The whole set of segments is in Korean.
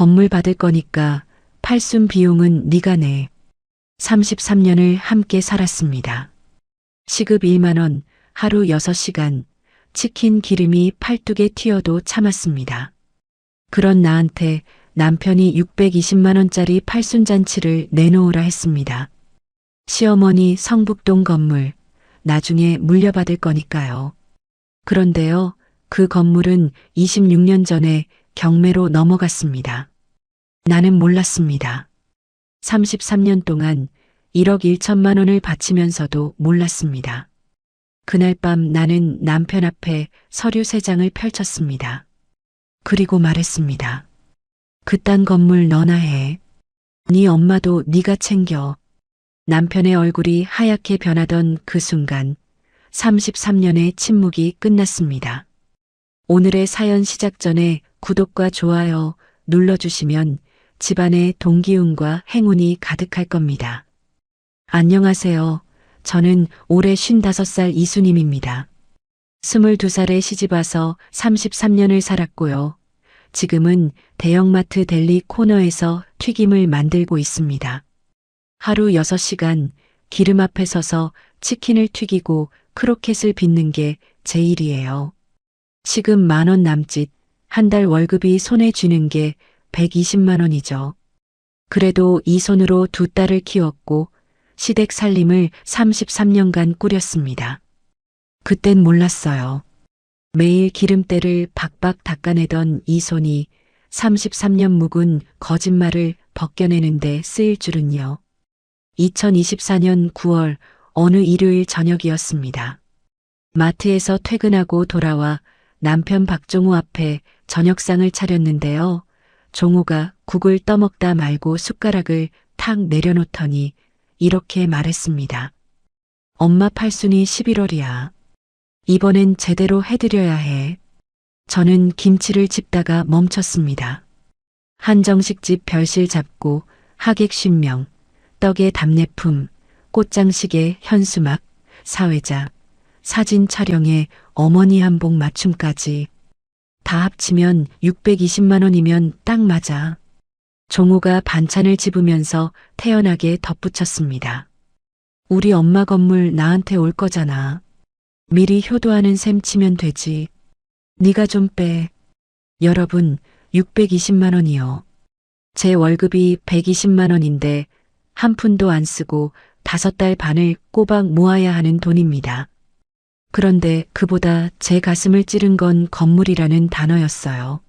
건물 받을 거니까 팔순 비용은 네가 내. 33년을 함께 살았습니다. 시급 1만 원, 하루 6시간, 치킨 기름이 팔뚝에 튀어도 참았습니다. 그런 나한테 남편이 620만 원짜리 팔순잔치를 내놓으라 했습니다. 시어머니 성북동 건물, 나중에 물려받을 거니까요. 그런데요, 그 건물은 26년 전에 경매로 넘어갔습니다. 나는 몰랐습니다. 33년 동안 1억 1천만 원을 바치면서도 몰랐습니다. 그날 밤 나는 남편 앞에 서류 3장을 펼쳤습니다. 그리고 말했습니다. 그딴 건물 너나 해. 네 엄마도 네가 챙겨. 남편의 얼굴이 하얗게 변하던 그 순간 33년의 침묵이 끝났습니다. 오늘의 사연 시작 전에 구독과 좋아요 눌러주시면 집안에 동기운과 행운이 가득할 겁니다. 안녕하세요. 저는 올해 55살 이수님입니다. 22살에 시집와서 33년을 살았고요. 지금은 대형마트 델리 코너에서 튀김을 만들고 있습니다. 하루 6시간 기름 앞에 서서 치킨을 튀기고 크로켓을 빚는 게 제 일이에요. 시급 10,000원 남짓, 한 달 월급이 손에 쥐는 게 120만 원이죠. 그래도 이 손으로 2딸을 키웠고 시댁 살림을 33년간 꾸렸습니다. 그땐 몰랐어요. 매일 기름때를 박박 닦아내던 이 손이 33년 묵은 거짓말을 벗겨내는데 쓰일 줄은요. 2024년 9월 어느 일요일 저녁이었습니다. 마트에서 퇴근하고 돌아와 남편 박종우 앞에 저녁상을 차렸는데요. 종우가 국을 떠먹다 말고 숟가락을 탁 내려놓더니 이렇게 말했습니다. 엄마 팔순이 11월이야. 이번엔 제대로 해드려야 해. 저는 김치를 집다가 멈췄습니다. 한정식집 별실 잡고 하객 50명, 떡에 답례품, 꽃장식에 현수막, 사회자, 사진 촬영에 어머니 한복 맞춤까지 다 합치면 620만 원이면 딱 맞아. 종우가 반찬을 집으면서 태연하게 덧붙였습니다. 우리 엄마 건물 나한테 올 거잖아. 미리 효도하는 셈 치면 되지. 네가 좀 빼. 여러분, 620만 원이요. 제 월급이 120만 원인데 한 푼도 안 쓰고 5달 반을 꼬박 모아야 하는 돈입니다. 그런데 그보다 제 가슴을 찌른 건 건물이라는 단어였어요.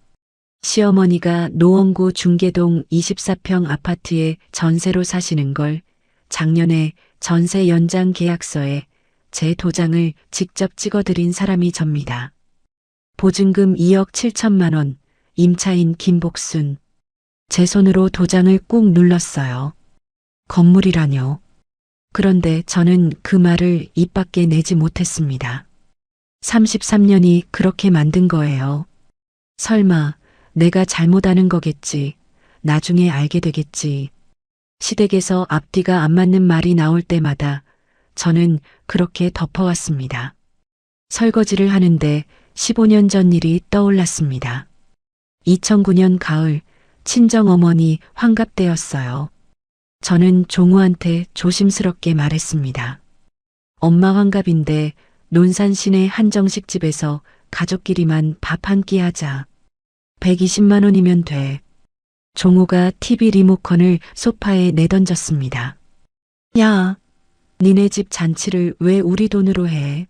시어머니가 노원구 중계동 24평 아파트에 전세로 사시는 걸 작년에 전세 연장 계약서에 제 도장을 직접 찍어드린 사람이 접니다. 보증금 2억 7천만 원, 임차인 김복순. 제 손으로 도장을 꾹 눌렀어요. 건물이라뇨. 그런데 저는 그 말을 입 밖에 내지 못했습니다. 33년이 그렇게 만든 거예요. 설마 내가 잘못하는 거겠지. 나중에 알게 되겠지. 시댁에서 앞뒤가 안 맞는 말이 나올 때마다 저는 그렇게 덮어왔습니다. 설거지를 하는데 15년 전 일이 떠올랐습니다. 2009년 가을 친정어머니 환갑 때였어요. 저는 종우한테 조심스럽게 말했습니다. 엄마 환갑인데 논산 시내 한정식 집에서 가족끼리만 밥 한 끼 하자. 120만 원이면 돼. 종우가 TV 리모컨을 소파에 내던졌습니다. 야, 니네 집 잔치를 왜 우리 돈으로 해?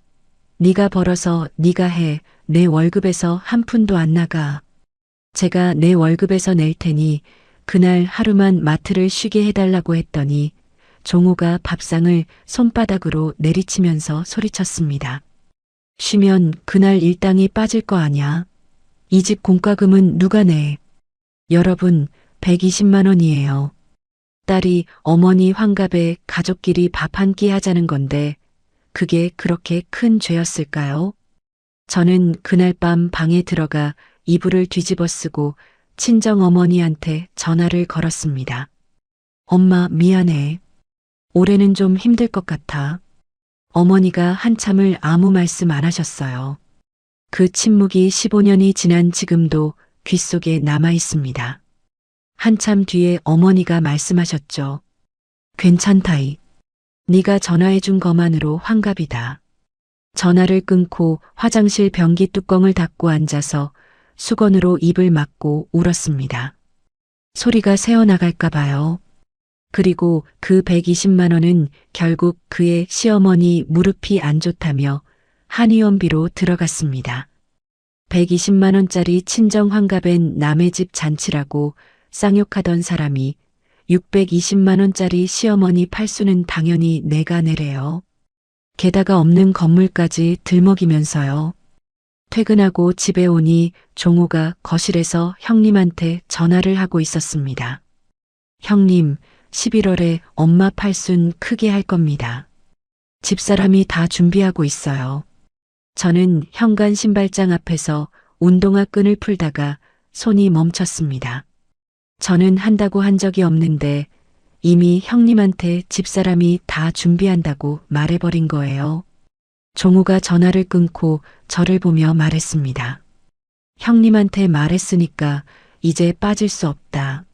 네가 벌어서 네가 해. 내 월급에서 한 푼도 안 나가. 제가 내 월급에서 낼 테니 그날 하루만 마트를 쉬게 해달라고 했더니 종우가 밥상을 손바닥으로 내리치면서 소리쳤습니다. 쉬면 그날 일당이 빠질 거 아냐? 이 집 공과금은 누가 내? 여러분, 120만 원이에요. 딸이 어머니 환갑에 가족끼리 밥 한 끼 하자는 건데 그게 그렇게 큰 죄였을까요? 저는 그날 밤 방에 들어가 이불을 뒤집어 쓰고 친정어머니한테 전화를 걸었습니다. 엄마 미안해. 올해는 좀 힘들 것 같아. 어머니가 한참을 아무 말씀 안 하셨어요. 그 침묵이 15년이 지난 지금도 귓속에 남아 있습니다. 한참 뒤에 어머니가 말씀하셨죠. 괜찮다이. 네가 전화해준 것만으로 환갑이다. 전화를 끊고 화장실 변기 뚜껑을 닫고 앉아서 수건으로 입을 막고 울었습니다. 소리가 새어나갈까 봐요. 그리고 그 120만 원은 결국 그의 시어머니 무릎이 안 좋다며 한의원비로 들어갔습니다. 120만 원짜리 친정 환갑엔 남의 집 잔치라고 쌍욕하던 사람이 620만 원짜리 시어머니 팔수는 당연히 내가 내래요. 게다가 없는 건물까지 들먹이면서요. 퇴근하고 집에 오니 종호가 거실에서 형님한테 전화를 하고 있었습니다. 형님, 11월에 엄마 팔순 크게 할 겁니다. 집사람이 다 준비하고 있어요. 저는 현관 신발장 앞에서 운동화 끈을 풀다가 손이 멈췄습니다. 저는 한다고 한 적이 없는데 이미 형님한테 집사람이 다 준비한다고 말해버린 거예요. 종호가 전화를 끊고 저를 보며 말했습니다. 형님한테 말했으니까 이제 빠질 수 없다.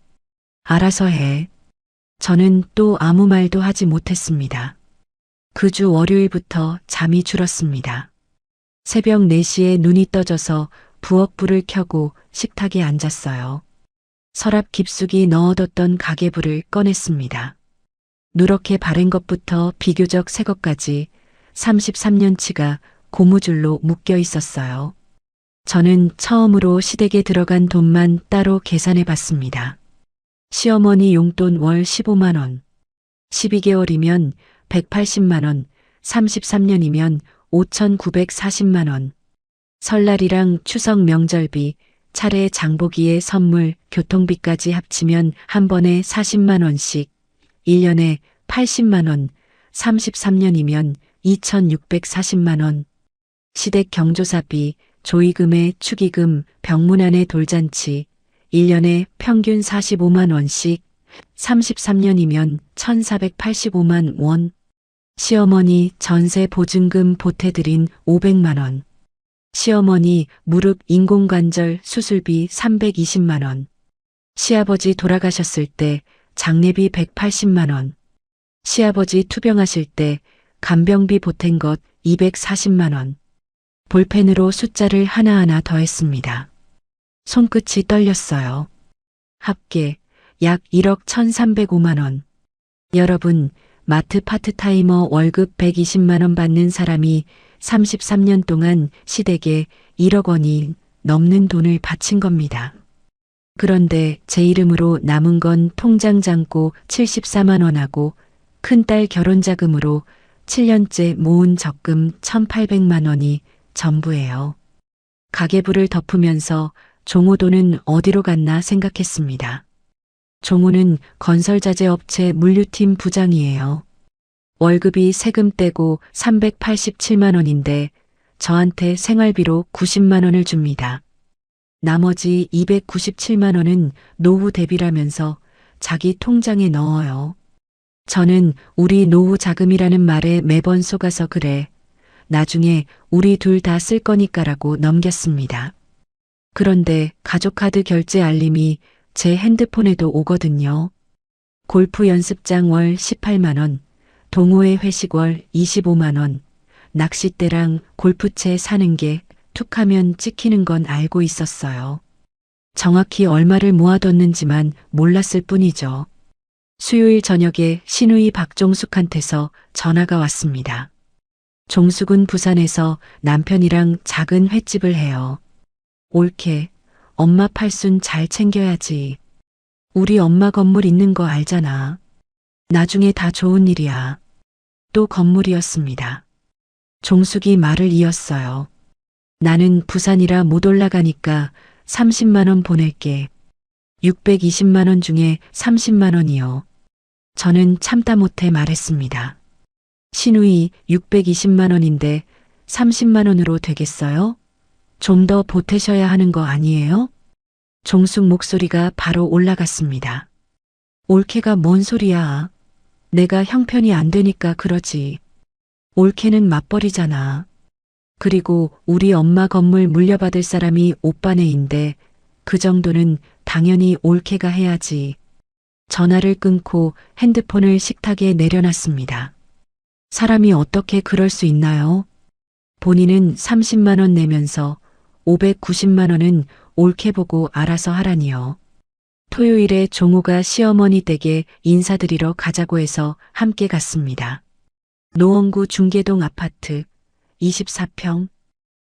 알아서 해. 저는 또 아무 말도 하지 못했습니다. 그 주 월요일부터 잠이 줄었습니다. 새벽 4시에 눈이 떠져서 부엌불을 켜고 식탁에 앉았어요. 서랍 깊숙이 넣어뒀던 가계부를 꺼냈습니다. 누렇게 바른 것부터 비교적 새 것까지 33년치가 고무줄로 묶여 있었어요. 저는 처음으로 시댁에 들어간 돈만 따로 계산해 봤습니다. 시어머니 용돈 월 15만 원, 12개월이면 180만 원, 33년이면 5,940만 원. 설날이랑 추석 명절비, 차례 장보기에 선물, 교통비까지 합치면 한 번에 40만 원씩, 1년에 80만 원, 33년이면 2,640만 원. 시댁 경조사비, 조의금에 축의금, 병문안에 돌잔치, 1년에 평균 45만 원씩, 33년이면 1,485만 원. 시어머니 전세 보증금 보태드린 500만 원. 시어머니 무릎 인공관절 수술비 320만 원. 시아버지 돌아가셨을 때 장례비 180만 원. 시아버지 투병하실 때 간병비 보탠 것 240만 원. 볼펜으로 숫자를 하나하나 더했습니다. 손끝이 떨렸어요. 합계 약 1억 1,305만 원. 여러분, 마트 파트타이머 월급 120만 원 받는 사람이 33년 동안 시댁에 1억 원이 넘는 돈을 바친 겁니다. 그런데 제 이름으로 남은 건 통장 잔고 74만 원하고 큰딸 결혼 자금으로 7년째 모은 적금 1,800만 원이 전부예요. 가계부를 덮으면서 종호돈은 어디로 갔나 생각했습니다. 종호는 건설자재업체 물류팀 부장이에요. 월급이 세금 떼고 387만 원인데 저한테 생활비로 90만 원을 줍니다. 나머지 297만 원은 노후 대비라면서 자기 통장에 넣어요. 저는 우리 노후 자금이라는 말에 매번 속아서 그래. 나중에 우리 둘 다 쓸 거니까라고 넘겼습니다. 그런데 가족카드 결제 알림이 제 핸드폰에도 오거든요. 골프 연습장 월 18만 원, 동호회 회식 월 25만 원, 낚싯대랑 골프채 사는 게 툭하면 찍히는 건 알고 있었어요. 정확히 얼마를 모아뒀는지만 몰랐을 뿐이죠. 수요일 저녁에 시누이 박종숙한테서 전화가 왔습니다. 종숙은 부산에서 남편이랑 작은 횟집을 해요. 옳게 엄마 팔순 잘 챙겨야지. 우리 엄마 건물 있는 거 알잖아. 나중에 다 좋은 일이야. 또 건물이었습니다. 종숙이 말을 이었어요. 나는 부산이라 못 올라가니까 30만 원 보낼게. 620만 원 중에 30만 원이요. 저는 참다 못해 말했습니다. 시누이 620만 원인데 30만 원으로 되겠어요? 좀 더 보태셔야 하는 거 아니에요? 종숙 목소리가 바로 올라갔습니다. 올케가 뭔 소리야. 내가 형편이 안 되니까 그러지. 올케는 맞벌이잖아. 그리고 우리 엄마 건물 물려받을 사람이 오빠네인데 그 정도는 당연히 올케가 해야지. 전화를 끊고 핸드폰을 식탁에 내려놨습니다. 사람이 어떻게 그럴 수 있나요? 본인은 30만 원 내면서 590만 원은 옳게 보고 알아서 하라니요. 토요일에 종호가 시어머니 댁에 인사드리러 가자고 해서 함께 갔습니다. 노원구 중계동 아파트 24평.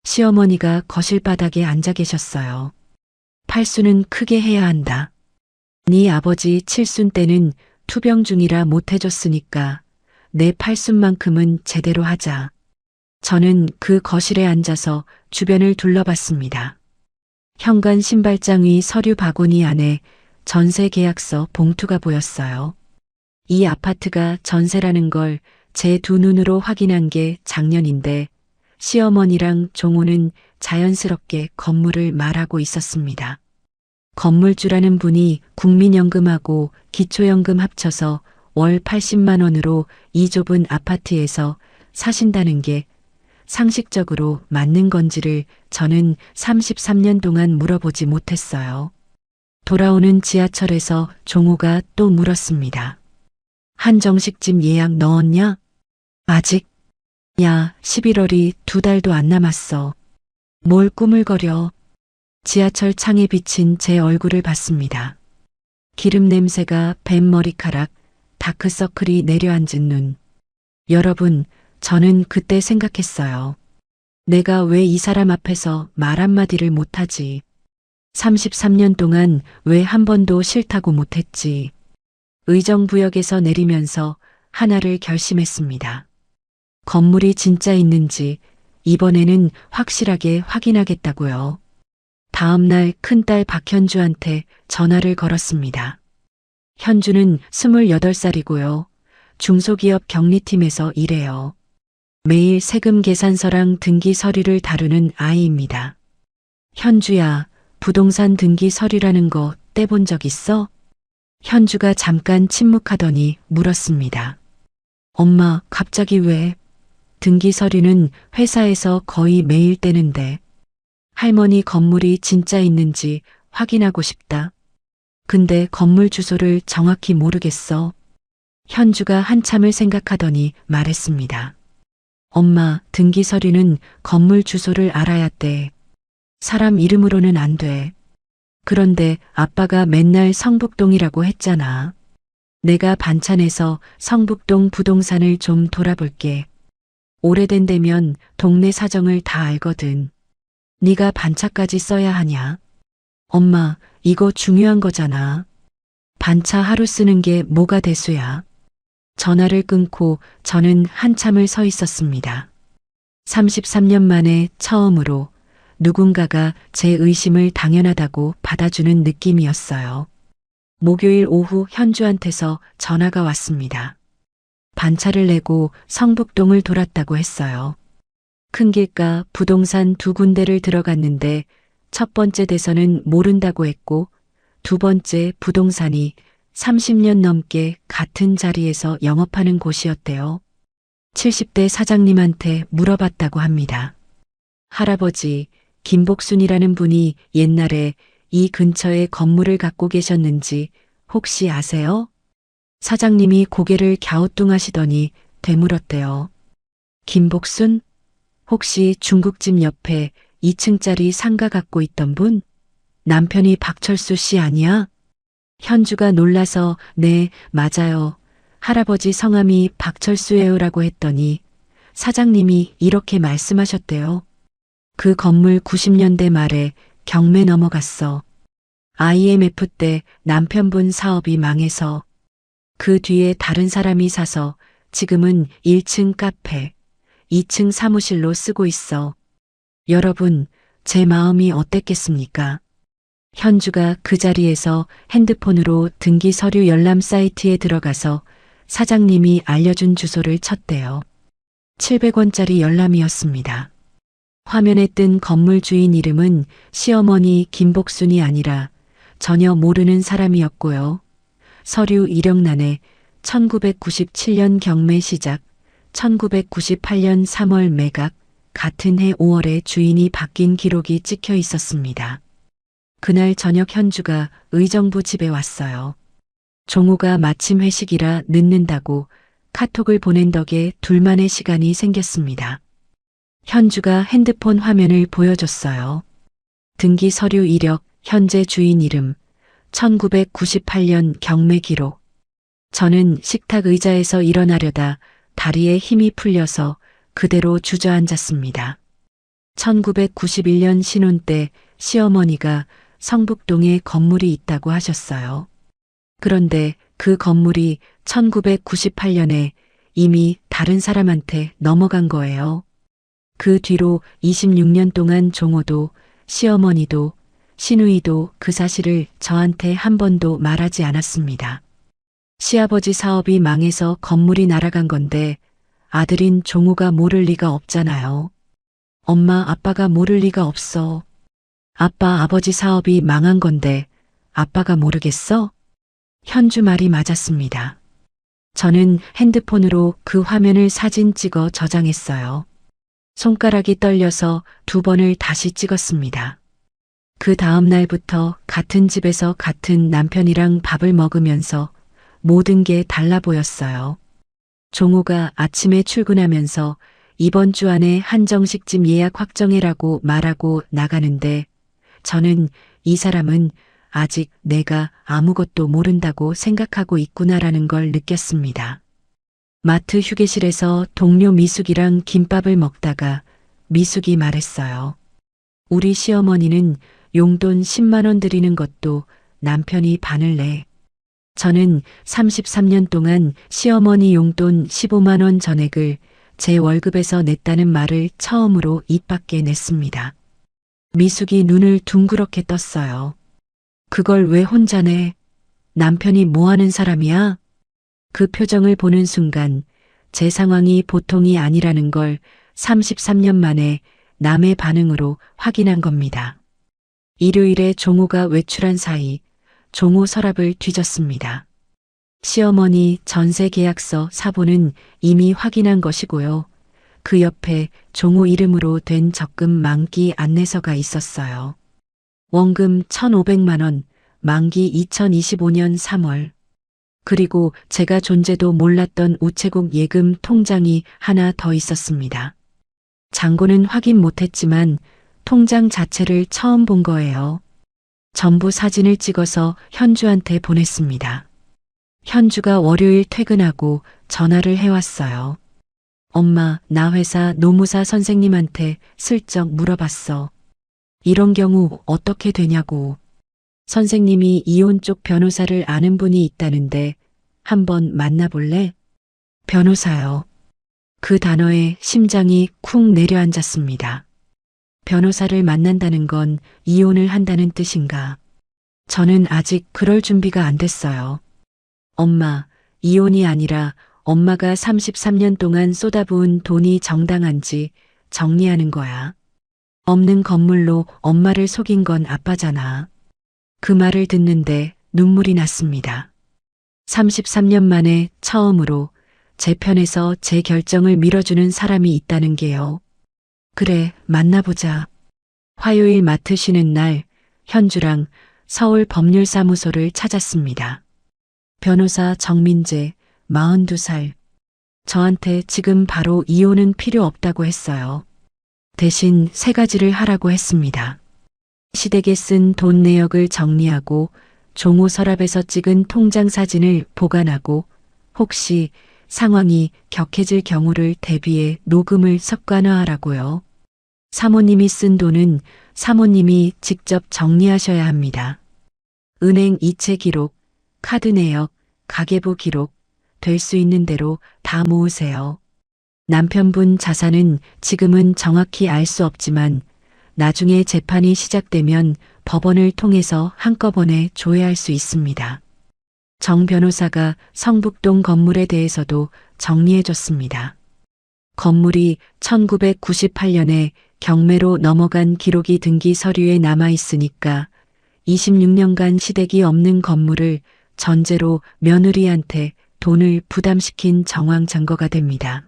시어머니가 거실 바닥에 앉아 계셨어요. 팔순은 크게 해야 한다. 네 아버지 칠순 때는 투병 중이라 못 해줬으니까 내 팔순만큼은 제대로 하자. 저는 그 거실에 앉아서 주변을 둘러봤습니다. 현관 신발장 위 서류 바구니 안에 전세 계약서 봉투가 보였어요. 이 아파트가 전세라는 걸 제 두 눈으로 확인한 게 작년인데 시어머니랑 종호는 자연스럽게 건물을 말하고 있었습니다. 건물주라는 분이 국민연금하고 기초연금 합쳐서 월 80만 원으로 이 좁은 아파트에서 사신다는 게 상식적으로 맞는 건지를 저는 33년 동안 물어보지 못했어요. 돌아오는 지하철에서 종호가 또 물었습니다. 한정식집 예약 넣었냐? 아직? 야, 11월이 2달도 안 남았어. 뭘 꾸물거려. 지하철 창에 비친 제 얼굴을 봤습니다. 기름 냄새가 뱀 머리카락, 다크서클이 내려앉은 눈. 여러분, 저는 그때 생각했어요. 내가 왜 이 사람 앞에서 말 한마디를 못하지? 33년 동안 왜 한 번도 싫다고 못했지? 의정부역에서 내리면서 하나를 결심했습니다. 건물이 진짜 있는지 이번에는 확실하게 확인하겠다고요. 다음 날 큰딸 박현주한테 전화를 걸었습니다. 현주는 28살이고요. 중소기업 격리팀에서 일해요. 매일 세금 계산서랑 등기 서류를 다루는 아이입니다. 현주야, 부동산 등기 서류라는 거 떼본 적 있어? 현주가 잠깐 침묵하더니 물었습니다. 엄마, 갑자기 왜? 등기 서류는 회사에서 거의 매일 떼는데 할머니 건물이 진짜 있는지 확인하고 싶다. 근데 건물 주소를 정확히 모르겠어. 현주가 한참을 생각하더니 말했습니다. 엄마, 등기 서류는 건물 주소를 알아야 돼. 사람 이름으로는 안 돼. 그런데 아빠가 맨날 성북동이라고 했잖아. 내가 반찬해서 성북동 부동산을 좀 돌아볼게. 오래된 데면 동네 사정을 다 알거든. 네가 반차까지 써야 하냐? 엄마, 이거 중요한 거잖아. 반차 하루 쓰는 게 뭐가 대수야. 전화를 끊고 저는 한참을 서 있었습니다. 33년 만에 처음으로 누군가가 제 의심을 당연하다고 받아주는 느낌이었어요. 목요일 오후 현주한테서 전화가 왔습니다. 반차를 내고 성북동을 돌았다고 했어요. 큰 길가 부동산 2군데를 들어갔는데 첫 번째 대서는 모른다고 했고 두 번째 부동산이 30년 넘게 같은 자리에서 영업하는 곳이었대요. 70대 사장님한테 물어봤다고 합니다. 할아버지, 김복순이라는 분이 옛날에 이 근처에 건물을 갖고 계셨는지 혹시 아세요? 사장님이 고개를 갸우뚱하시더니 되물었대요. 김복순? 혹시 중국집 옆에 2층짜리 상가 갖고 있던 분? 남편이 박철수 씨 아니야? 현주가 놀라서 네, 맞아요. 할아버지 성함이 박철수예요라고 했더니 사장님이 이렇게 말씀하셨대요. 그 건물 90년대 말에 경매 넘어갔어. IMF 때 남편분 사업이 망해서 그 뒤에 다른 사람이 사서 지금은 1층 카페, 2층 사무실로 쓰고 있어. 여러분, 제 마음이 어땠겠습니까? 현주가 그 자리에서 핸드폰으로 등기 서류 열람 사이트에 들어가서 사장님이 알려준 주소를 쳤대요. 700원짜리 열람이었습니다. 화면에 뜬 건물 주인 이름은 시어머니 김복순이 아니라 전혀 모르는 사람이었고요. 서류 이력란에 1997년 경매 시작, 1998년 3월 매각, 같은 해 5월에 주인이 바뀐 기록이 찍혀 있었습니다. 그날 저녁 현주가 의정부 집에 왔어요. 종호가 마침 회식이라 늦는다고 카톡을 보낸 덕에 둘만의 시간이 생겼습니다. 현주가 핸드폰 화면을 보여줬어요. 등기 서류 이력, 현재 주인 이름, 1998년 경매 기록. 저는 식탁 의자에서 일어나려다 다리에 힘이 풀려서 그대로 주저앉았습니다. 1991년 신혼 때 시어머니가 성북동에 건물이 있다고 하셨어요. 그런데 그 건물이 1998년에 이미 다른 사람한테 넘어간 거예요. 그 뒤로 26년 동안 종호도 시어머니도 시누이도 그 사실을 저한테 한 번도 말하지 않았습니다. 시아버지 사업이 망해서 건물이 날아간 건데 아들인 종호가 모를 리가 없잖아요. 엄마, 아빠가 모를 리가 없어. 아빠, 아버지 사업이 망한 건데 아빠가 모르겠어? 현주 말이 맞았습니다. 저는 핸드폰으로 그 화면을 사진 찍어 저장했어요. 손가락이 떨려서 2번을 다시 찍었습니다. 그 다음 날부터 같은 집에서 같은 남편이랑 밥을 먹으면서 모든 게 달라 보였어요. 종호가 아침에 출근하면서 이번 주 안에 한정식집 예약 확정해라고 말하고 나가는데 저는 이 사람은 아직 내가 아무것도 모른다고 생각하고 있구나라는 걸 느꼈습니다. 마트 휴게실에서 동료 미숙이랑 김밥을 먹다가 미숙이 말했어요. 우리 시어머니는 용돈 10만 원 드리는 것도 남편이 반을 내. 저는 33년 동안 시어머니 용돈 15만 원 전액을 제 월급에서 냈다는 말을 처음으로 입 밖에 냈습니다. 미숙이 눈을 둥그렇게 떴어요. 그걸 왜 혼자 내? 남편이 뭐 하는 사람이야? 그 표정을 보는 순간 제 상황이 보통이 아니라는 걸 33년 만에 남의 반응으로 확인한 겁니다. 일요일에 종호가 외출한 사이 종호 서랍을 뒤졌습니다. 시어머니 전세 계약서 사본은 이미 확인한 것이고요. 그 옆에 종호 이름으로 된 적금 만기 안내서가 있었어요. 원금 1,500만 원, 만기 2025년 3월. 그리고 제가 존재도 몰랐던 우체국 예금 통장이 하나 더 있었습니다. 잔고는 확인 못했지만 통장 자체를 처음 본 거예요. 전부 사진을 찍어서 현주한테 보냈습니다. 현주가 월요일 퇴근하고 전화를 해왔어요. 엄마, 나 회사 노무사 선생님한테 슬쩍 물어봤어. 이런 경우 어떻게 되냐고. 선생님이 이혼 쪽 변호사를 아는 분이 있다는데 한번 만나볼래? 변호사요. 그 단어에 심장이 쿵 내려앉았습니다. 변호사를 만난다는 건 이혼을 한다는 뜻인가? 저는 아직 그럴 준비가 안 됐어요. 엄마, 이혼이 아니라 엄마가 33년 동안 쏟아부은 돈이 정당한지 정리하는 거야. 없는 건물로 엄마를 속인 건 아빠잖아. 그 말을 듣는데 눈물이 났습니다. 33년 만에 처음으로 제 편에서 제 결정을 밀어주는 사람이 있다는 게요. 그래, 만나보자. 화요일 마트 쉬는 날 현주랑 서울 법률사무소를 찾았습니다. 변호사 정민재, 42살. 저한테 지금 바로 이혼은 필요 없다고 했어요. 대신 3가지를 하라고 했습니다. 시댁에 쓴 돈 내역을 정리하고 종호 서랍에서 찍은 통장 사진을 보관하고 혹시 상황이 격해질 경우를 대비해 녹음을 습관화하라고요. 사모님이 쓴 돈은 사모님이 직접 정리하셔야 합니다. 은행 이체 기록, 카드 내역, 가계부 기록, 될 수 있는 대로 다 모으세요. 남편분 자산은 지금은 정확히 알 수 없지만 나중에 재판이 시작되면 법원을 통해서 한꺼번에 조회할 수 있습니다. 정 변호사가 성북동 건물에 대해서도 정리해줬습니다. 건물이 1998년에 경매로 넘어간 기록이 등기 서류에 남아있으니까 26년간 시댁이 없는 건물을 전제로 며느리한테 돈을 부담시킨 정황 증거가 됩니다.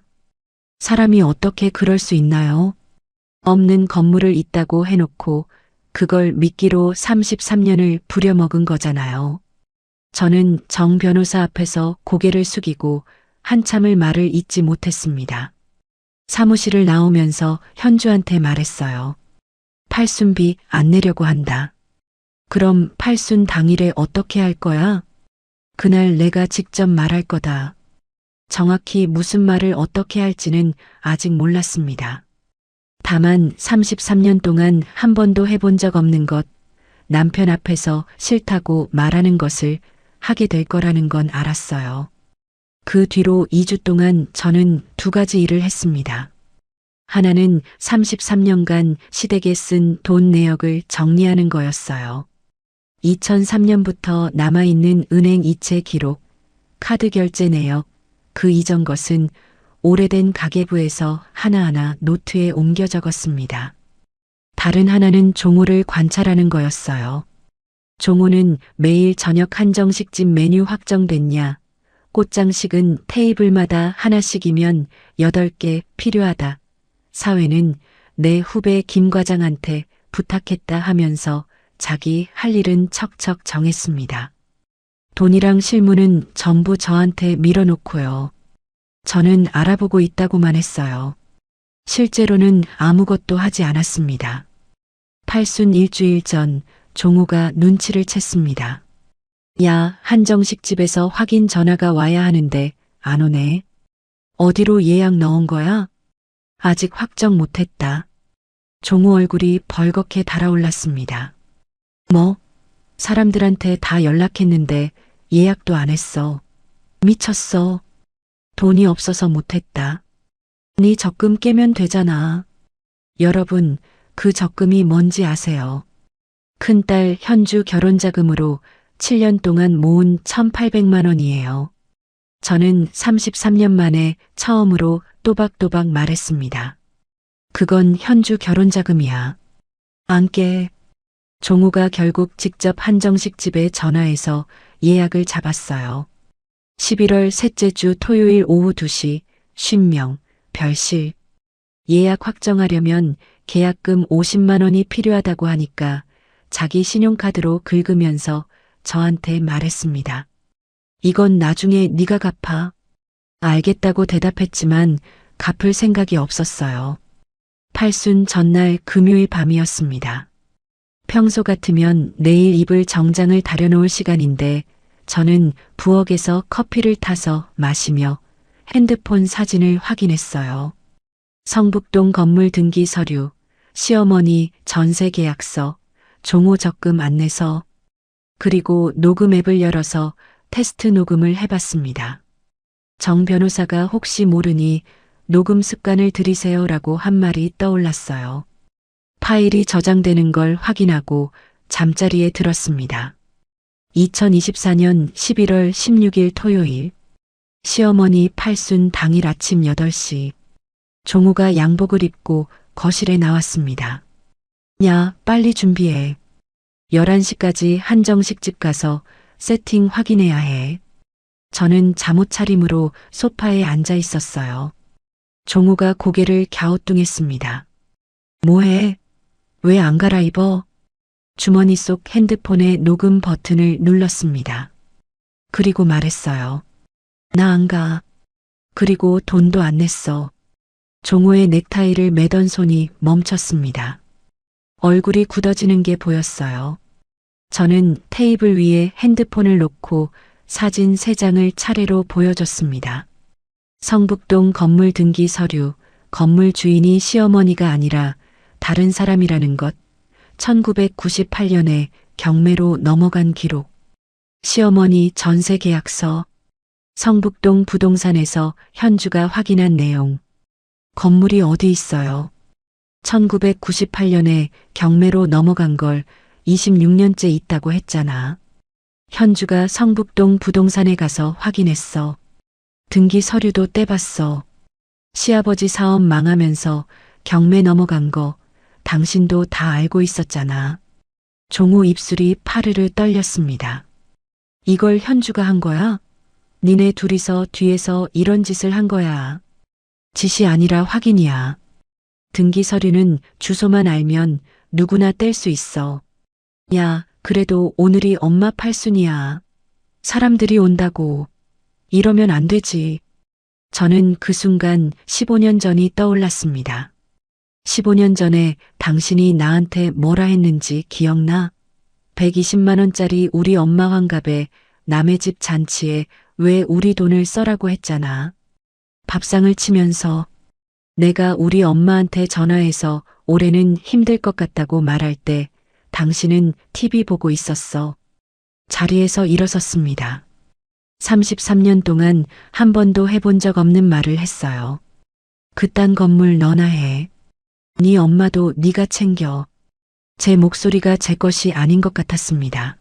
사람이 어떻게 그럴 수 있나요? 없는 건물을 있다고 해놓고 그걸 미끼로 33년을 부려먹은 거잖아요. 저는 정 변호사 앞에서 고개를 숙이고 한참을 말을 잇지 못했습니다. 사무실을 나오면서 현주한테 말했어요. 팔순비 안 내려고 한다. 그럼 팔순 당일에 어떻게 할 거야? 그날 내가 직접 말할 거다. 정확히 무슨 말을 어떻게 할지는 아직 몰랐습니다. 다만 33년 동안 한 번도 해본 적 없는 것, 남편 앞에서 싫다고 말하는 것을 하게 될 거라는 건 알았어요. 그 뒤로 2주 동안 저는 두 가지 일을 했습니다. 하나는 33년간 시댁에 쓴 돈 내역을 정리하는 거였어요. 2003년부터 남아있는 은행 이체 기록, 카드 결제 내역, 그 이전 것은 오래된 가계부에서 하나하나 노트에 옮겨 적었습니다. 다른 하나는 종호를 관찰하는 거였어요. 종호는 매일 저녁 한정식집 메뉴 확정됐냐, 꽃장식은 테이블마다 하나씩이면 8개 필요하다. 사회는 내 후배 김 과장한테 부탁했다 하면서 자기 할 일은 척척 정했습니다. 돈이랑 실무는 전부 저한테 밀어놓고요. 저는 알아보고 있다고만 했어요. 실제로는 아무것도 하지 않았습니다. 팔순 일주일 전 종호가 눈치를 챘습니다. 야, 한정식 집에서 확인 전화가 와야 하는데 안 오네. 어디로 예약 넣은 거야? 아직 확정 못했다. 종호 얼굴이 벌겋게 달아올랐습니다. 뭐? 사람들한테 다 연락했는데 예약도 안 했어. 미쳤어. 돈이 없어서 못했다. 네 적금 깨면 되잖아. 여러분, 그 적금이 뭔지 아세요? 큰딸 현주 결혼자금으로 7년 동안 모은 1,800만 원이에요. 저는 33년 만에 처음으로 또박또박 말했습니다. 그건 현주 결혼자금이야. 안 깨. 종호가 결국 직접 한정식 집에 전화해서 예약을 잡았어요. 11월 셋째 주 토요일 오후 2시, 50명, 별실. 예약 확정하려면 계약금 50만 원이 필요하다고 하니까 자기 신용카드로 긁으면서 저한테 말했습니다. 이건 나중에 네가 갚아. 알겠다고 대답했지만 갚을 생각이 없었어요. 팔순 전날 금요일 밤이었습니다. 평소 같으면 내일 입을 정장을 다려놓을 시간인데 저는 부엌에서 커피를 타서 마시며 핸드폰 사진을 확인했어요. 성북동 건물 등기 서류, 시어머니 전세 계약서, 종호 적금 안내서, 그리고 녹음 앱을 열어서 테스트 녹음을 해봤습니다. 정 변호사가 혹시 모르니 녹음 습관을 들이세요라고 한 말이 떠올랐어요. 파일이 저장되는 걸 확인하고 잠자리에 들었습니다. 2024년 11월 16일 토요일, 시어머니 팔순 당일 아침 8시, 종호가 양복을 입고 거실에 나왔습니다. 야, 빨리 준비해. 11시까지 한정식 집 가서 세팅 확인해야 해. 저는 잠옷 차림으로 소파에 앉아 있었어요. 종호가 고개를 갸우뚱했습니다. 뭐해? 왜 안 갈아입어? 주머니 속 핸드폰의 녹음 버튼을 눌렀습니다. 그리고 말했어요. 나 안 가. 그리고 돈도 안 냈어. 종호의 넥타이를 매던 손이 멈췄습니다. 얼굴이 굳어지는 게 보였어요. 저는 테이블 위에 핸드폰을 놓고 사진 3장을 차례로 보여줬습니다. 성북동 건물 등기 서류, 건물 주인이 시어머니가 아니라 다른 사람이라는 것, 1998년에 경매로 넘어간 기록, 시어머니 전세 계약서, 성북동 부동산에서 현주가 확인한 내용, 건물이 어디 있어요? 1998년에 경매로 넘어간 걸 26년째 있다고 했잖아. 현주가 성북동 부동산에 가서 확인했어. 등기 서류도 떼봤어. 시아버지 사업 망하면서 경매 넘어간 거 당신도 다 알고 있었잖아. 종호 입술이 파르르 떨렸습니다. 이걸 현주가 한 거야? 니네 둘이서 뒤에서 이런 짓을 한 거야. 짓이 아니라 확인이야. 등기 서류는 주소만 알면 누구나 뗄 수 있어. 야, 그래도 오늘이 엄마 팔순이야. 사람들이 온다고. 이러면 안 되지. 저는 그 순간 15년 전이 떠올랐습니다. 15년 전에 당신이 나한테 뭐라 했는지 기억나? 120만 원짜리 우리 엄마 환갑에 남의 집 잔치에 왜 우리 돈을 써라고 했잖아. 밥상을 치면서 내가 우리 엄마한테 전화해서 올해는 힘들 것 같다고 말할 때 당신은 TV 보고 있었어. 자리에서 일어섰습니다. 33년 동안 한 번도 해본 적 없는 말을 했어요. 그딴 건물 너나 해. 네 엄마도 네가 챙겨. 제 목소리가 제 것이 아닌 것 같았습니다.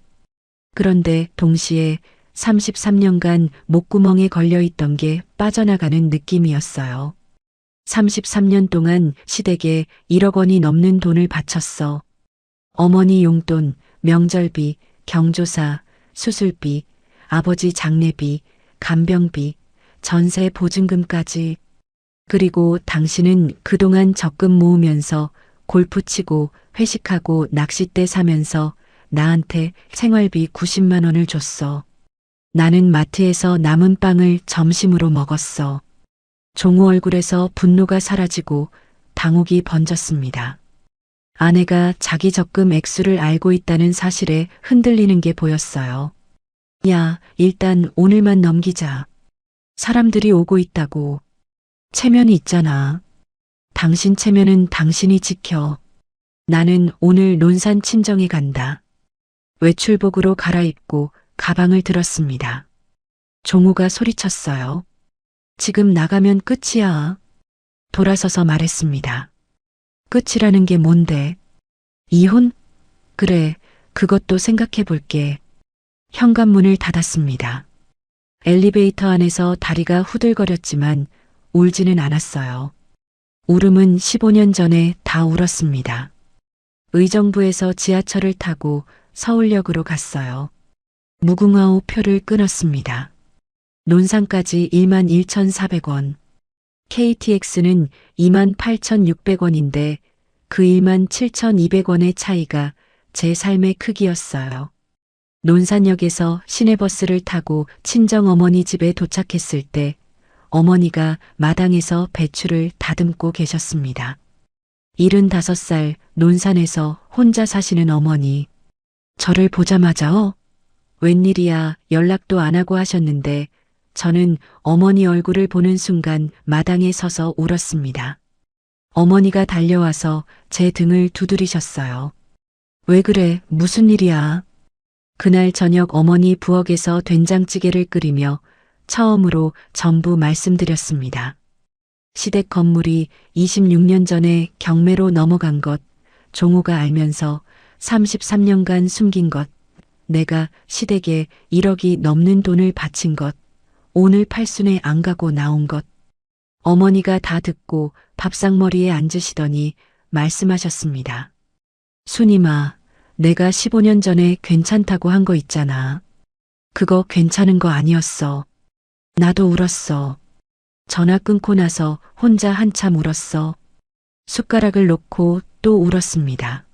그런데 동시에 33년간 목구멍에 걸려있던 게 빠져나가는 느낌이었어요. 33년 동안 시댁에 1억 원이 넘는 돈을 바쳤어. 어머니 용돈, 명절비, 경조사, 수술비, 아버지 장례비, 간병비, 전세 보증금까지. 그리고 당신은 그동안 적금 모으면서 골프 치고 회식하고 낚싯대 사면서 나한테 생활비 90만 원을 줬어. 나는 마트에서 남은 빵을 점심으로 먹었어. 종우 얼굴에서 분노가 사라지고 당혹이 번졌습니다. 아내가 자기 적금 액수를 알고 있다는 사실에 흔들리는 게 보였어요. 야, 일단 오늘만 넘기자. 사람들이 오고 있다고. 체면이 있잖아. 당신 체면은 당신이 지켜. 나는 오늘 논산 친정에 간다. 외출복으로 갈아입고 가방을 들었습니다. 종우가 소리쳤어요. 지금 나가면 끝이야. 돌아서서 말했습니다. 끝이라는 게 뭔데? 이혼? 그래, 그것도 생각해 볼게. 현관문을 닫았습니다. 엘리베이터 안에서 다리가 후들거렸지만 울지는 않았어요. 울음은 15년 전에 다 울었습니다. 의정부에서 지하철을 타고 서울역으로 갔어요. 무궁화호 표를 끊었습니다. 논산까지 11,400원. KTX는 28,600원인데 그 17,200원의 차이가 제 삶의 크기였어요. 논산역에서 시내버스를 타고 친정어머니 집에 도착했을 때 어머니가 마당에서 배추를 다듬고 계셨습니다. 75살 논산에서 혼자 사시는 어머니. 저를 보자마자 웬일이야 연락도 안 하고 하셨는데 저는 어머니 얼굴을 보는 순간 마당에 서서 울었습니다. 어머니가 달려와서 제 등을 두드리셨어요. 왜 그래? 무슨 일이야? 그날 저녁 어머니 부엌에서 된장찌개를 끓이며 처음으로 전부 말씀드렸습니다. 시댁 건물이 26년 전에 경매로 넘어간 것, 종우가 알면서 33년간 숨긴 것, 내가 시댁에 1억이 넘는 돈을 바친 것, 오늘 팔순에 안 가고 나온 것. 어머니가 다 듣고 밥상머리에 앉으시더니 말씀하셨습니다. 순임아, 내가 15년 전에 괜찮다고 한 거 있잖아. 그거 괜찮은 거 아니었어. 나도 울었어. 전화 끊고 나서 혼자 한참 울었어. 숟가락을 놓고 또 울었습니다.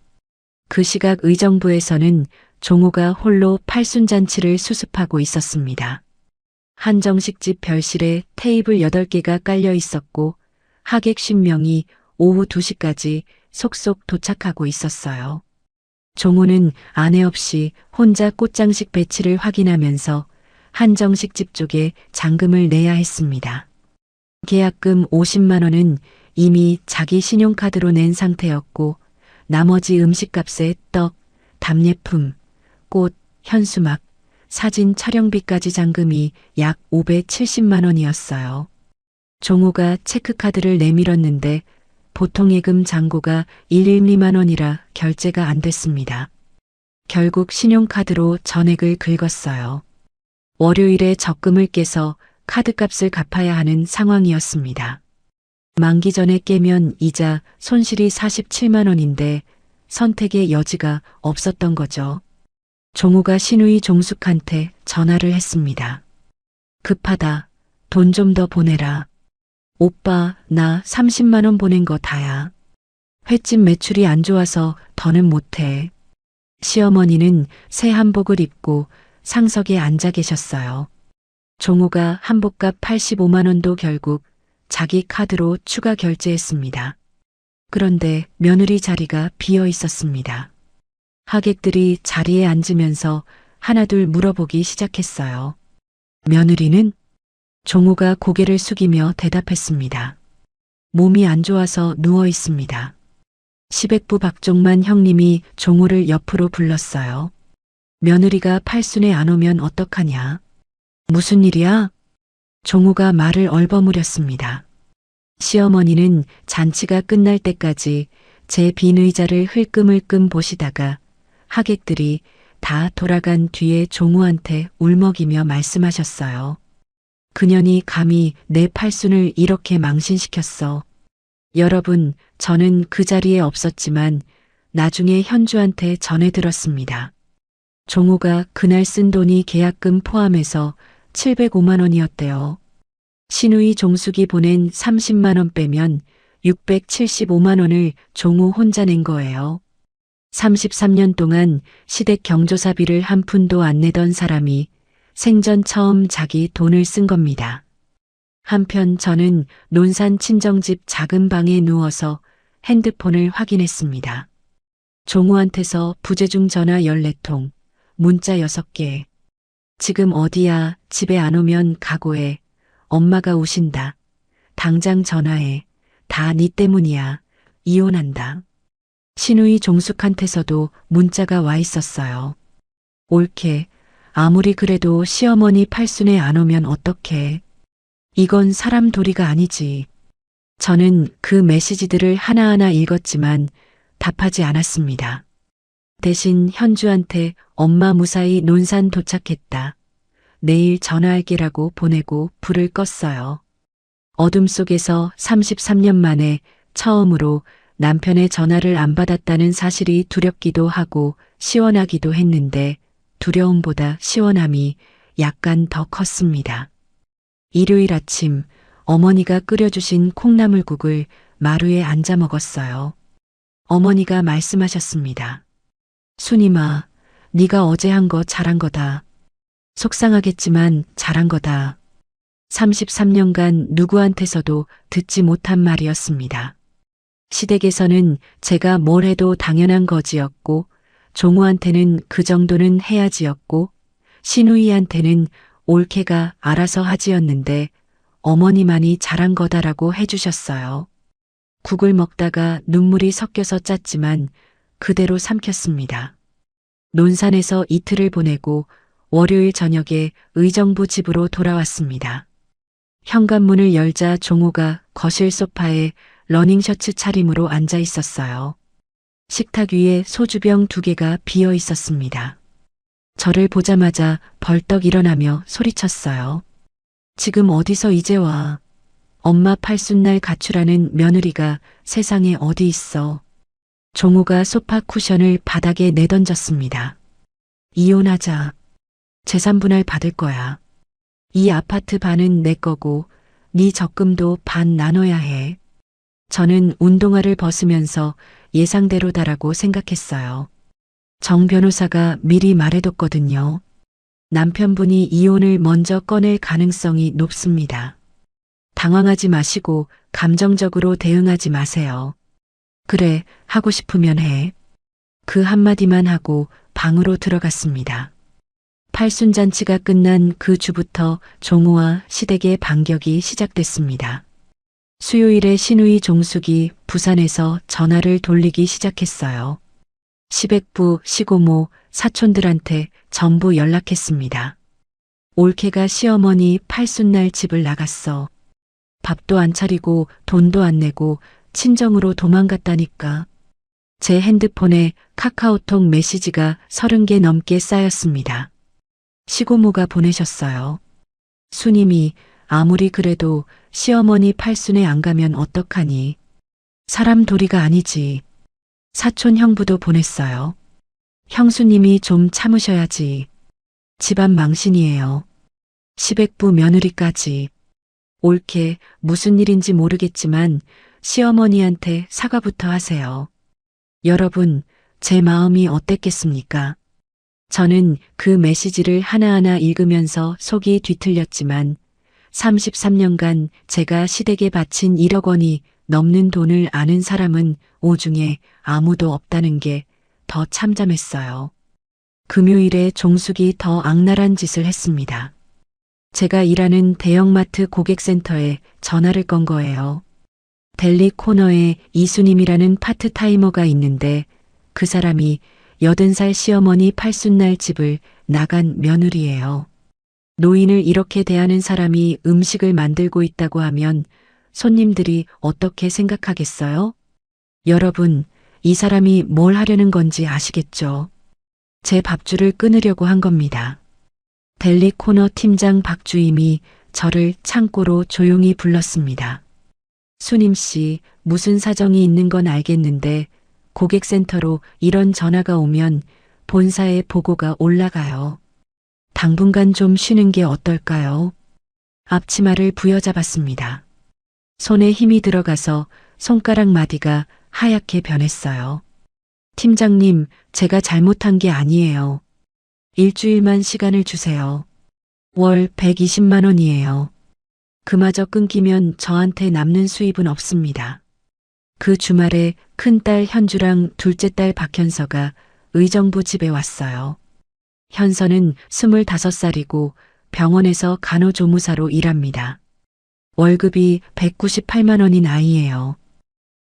그 시각 의정부에서는 종우가 홀로 팔순잔치를 수습하고 있었습니다. 한정식집 별실에 테이블 8개가 깔려 있었고 하객 10명이 오후 2시까지 속속 도착하고 있었어요. 종우는 아내 없이 혼자 꽃장식 배치를 확인하면서 한정식집 쪽에 잔금을 내야 했습니다. 계약금 50만 원은 이미 자기 신용카드로 낸 상태였고 나머지 음식값에 떡, 답례품, 꽃, 현수막, 사진 촬영비까지 잔금이 약 570만 원이었어요. 종우가 체크카드를 내밀었는데 보통예금 잔고가 112만 원이라 결제가 안 됐습니다. 결국 신용카드로 전액을 긁었어요. 월요일에 적금을 깨서 카드값을 갚아야 하는 상황이었습니다. 만기 전에 깨면 이자 손실이 47만 원인데 선택의 여지가 없었던 거죠. 종우가 신우이 종숙한테 전화를 했습니다. 급하다. 돈 좀 더 보내라. 오빠, 나 30만 원 보낸 거 다야. 횟집 매출이 안 좋아서 더는 못해. 시어머니는 새 한복을 입고 상석에 앉아 계셨어요. 종호가 한복값 85만 원도 결국 자기 카드로 추가 결제했습니다. 그런데 며느리 자리가 비어 있었습니다. 하객들이 자리에 앉으면서 하나둘 물어보기 시작했어요. 며느리는? 종호가 고개를 숙이며 대답했습니다. 몸이 안 좋아서 누워 있습니다. 시백부 박종만 형님이 종호를 옆으로 불렀어요. 며느리가 팔순에 안 오면 어떡하냐? 무슨 일이야? 종호가 말을 얼버무렸습니다. 시어머니는 잔치가 끝날 때까지 제 빈 의자를 흘끔흘끔 보시다가 하객들이 다 돌아간 뒤에 종호한테 울먹이며 말씀하셨어요. 그년이 감히 내 팔순을 이렇게 망신시켰어. 여러분, 저는 그 자리에 없었지만 나중에 현주한테 전해 들었습니다. 종호가 그날 쓴 돈이 계약금 포함해서 705만 원이었대요. 신우이 종숙이 보낸 30만 원 빼면 675만 원을 종호 혼자 낸 거예요. 33년 동안 시댁 경조사비를 한 푼도 안 내던 사람이 생전 처음 자기 돈을 쓴 겁니다. 한편 저는 논산 친정집 작은 방에 누워서 핸드폰을 확인했습니다. 종호한테서 부재중 전화 14통, 문자 6개. 지금 어디야? 집에 안 오면 각오해. 엄마가 우신다. 당장 전화해. 다 네 때문이야. 이혼한다. 신우이 종숙한테서도 문자가 와 있었어요. 옳게. 아무리 그래도 시어머니 팔순에 안 오면 어떡해. 이건 사람 도리가 아니지. 저는 그 메시지들을 하나하나 읽었지만 답하지 않았습니다. 대신 현주한테 엄마 무사히 논산 도착했다. 내일 전화할게라고 보내고 불을 껐어요. 어둠 속에서 33년 만에 처음으로 남편의 전화를 안 받았다는 사실이 두렵기도 하고 시원하기도 했는데 두려움보다 시원함이 약간 더 컸습니다. 일요일 아침 어머니가 끓여주신 콩나물국을 마루에 앉아 먹었어요. 어머니가 말씀하셨습니다. 순임아, 네가 어제 한 거 잘한 거다. 속상하겠지만 잘한 거다. 33년간 누구한테서도 듣지 못한 말이었습니다. 시댁에서는 제가 뭘 해도 당연한 거지였고 종호한테는 그 정도는 해야지였고 신우이한테는 옳게가 알아서 하지였는데 어머니만이 잘한 거다라고 해주셨어요. 국을 먹다가 눈물이 섞여서 짰지만 그대로 삼켰습니다. 논산에서 이틀을 보내고 월요일 저녁에 의정부 집으로 돌아왔습니다. 현관문을 열자 종호가 거실 소파에 러닝셔츠 차림으로 앉아 있었어요. 식탁 위에 소주병 2개가 비어 있었습니다. 저를 보자마자 벌떡 일어나며 소리쳤어요. 지금 어디서 이제 와. 엄마 팔순날 가출하는 며느리가 세상에 어디 있어. 종호가 소파 쿠션을 바닥에 내던졌습니다. 이혼하자. 재산 분할 받을 거야. 이 아파트 반은 내 거고 네 적금도 반 나눠야 해. 저는 운동화를 벗으면서 예상대로다라고 생각했어요. 정 변호사가 미리 말해뒀거든요. 남편분이 이혼을 먼저 꺼낼 가능성이 높습니다. 당황하지 마시고 감정적으로 대응하지 마세요. 그래, 하고 싶으면 해. 그 한마디만 하고 방으로 들어갔습니다. 팔순잔치가 끝난 그 주부터 종호와 시댁의 반격이 시작됐습니다. 수요일에 신우이 종숙이 부산에서 전화를 돌리기 시작했어요. 시백부, 시고모, 사촌들한테 전부 연락했습니다. 올케가 시어머니 팔순날 집을 나갔어. 밥도 안 차리고 돈도 안 내고 친정으로 도망갔다니까. 제 핸드폰에 카카오톡 메시지가 30개 넘게 쌓였습니다. 시고모가 보내셨어요. 수님이 아무리 그래도 시어머니 팔순에 안 가면 어떡하니. 사람 도리가 아니지. 사촌 형부도 보냈어요. 형수님이 좀 참으셔야지. 집안 망신이에요. 시백부 며느리까지. 옳게 무슨 일인지 모르겠지만 시어머니한테 사과부터 하세요. 여러분, 제 마음이 어땠겠습니까? 저는 그 메시지를 하나하나 읽으면서 속이 뒤틀렸지만 33년간 제가 시댁에 바친 1억 원이 넘는 돈을 아는 사람은 오중에 아무도 없다는 게 더 참담했어요. 금요일에 종숙이 더 악랄한 짓을 했습니다. 제가 일하는 대형마트 고객센터에 전화를 건 거예요. 델리 코너에 이수님이라는 파트타이머가 있는데 그 사람이 80살 시어머니 팔순날 집을 나간 며느리예요. 노인을 이렇게 대하는 사람이 음식을 만들고 있다고 하면 손님들이 어떻게 생각하겠어요? 여러분, 이 사람이 뭘 하려는 건지 아시겠죠? 제 밥줄을 끊으려고 한 겁니다. 델리 코너 팀장 박주임이 저를 창고로 조용히 불렀습니다. 수님 씨, 무슨 사정이 있는 건 알겠는데 고객센터로 이런 전화가 오면 본사에 보고가 올라가요. 당분간 좀 쉬는 게 어떨까요? 앞치마를 부여잡았습니다. 손에 힘이 들어가서 손가락 마디가 하얗게 변했어요. 팀장님, 제가 잘못한 게 아니에요. 일주일만 시간을 주세요. 월 120만 원이에요. 그마저 끊기면 저한테 남는 수입은 없습니다. 그 주말에 큰딸 현주랑 둘째 딸 박현서가 의정부 집에 왔어요. 현서는 25살이고 병원에서 간호조무사로 일합니다. 월급이 198만 원인 아이예요.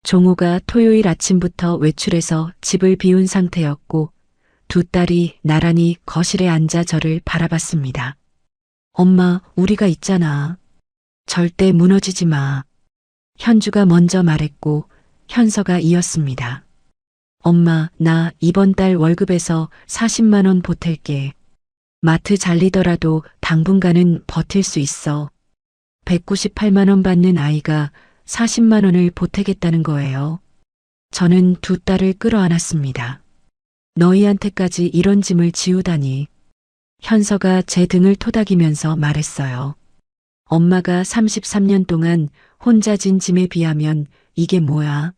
종호가 토요일 아침부터 외출해서 집을 비운 상태였고 두 딸이 나란히 거실에 앉아 저를 바라봤습니다. 엄마, 우리가 있잖아. 절대 무너지지 마. 현주가 먼저 말했고 현서가 이었습니다. 엄마, 나 이번 달 월급에서 40만 원 보탤게. 마트 잘리더라도 당분간은 버틸 수 있어. 198만 원 받는 아이가 40만 원을 보태겠다는 거예요. 저는 두 딸을 끌어안았습니다. 너희한테까지 이런 짐을 지우다니. 현서가 제 등을 토닥이면서 말했어요. 엄마가 33년 동안 혼자 진 짐에 비하면 이게 뭐야?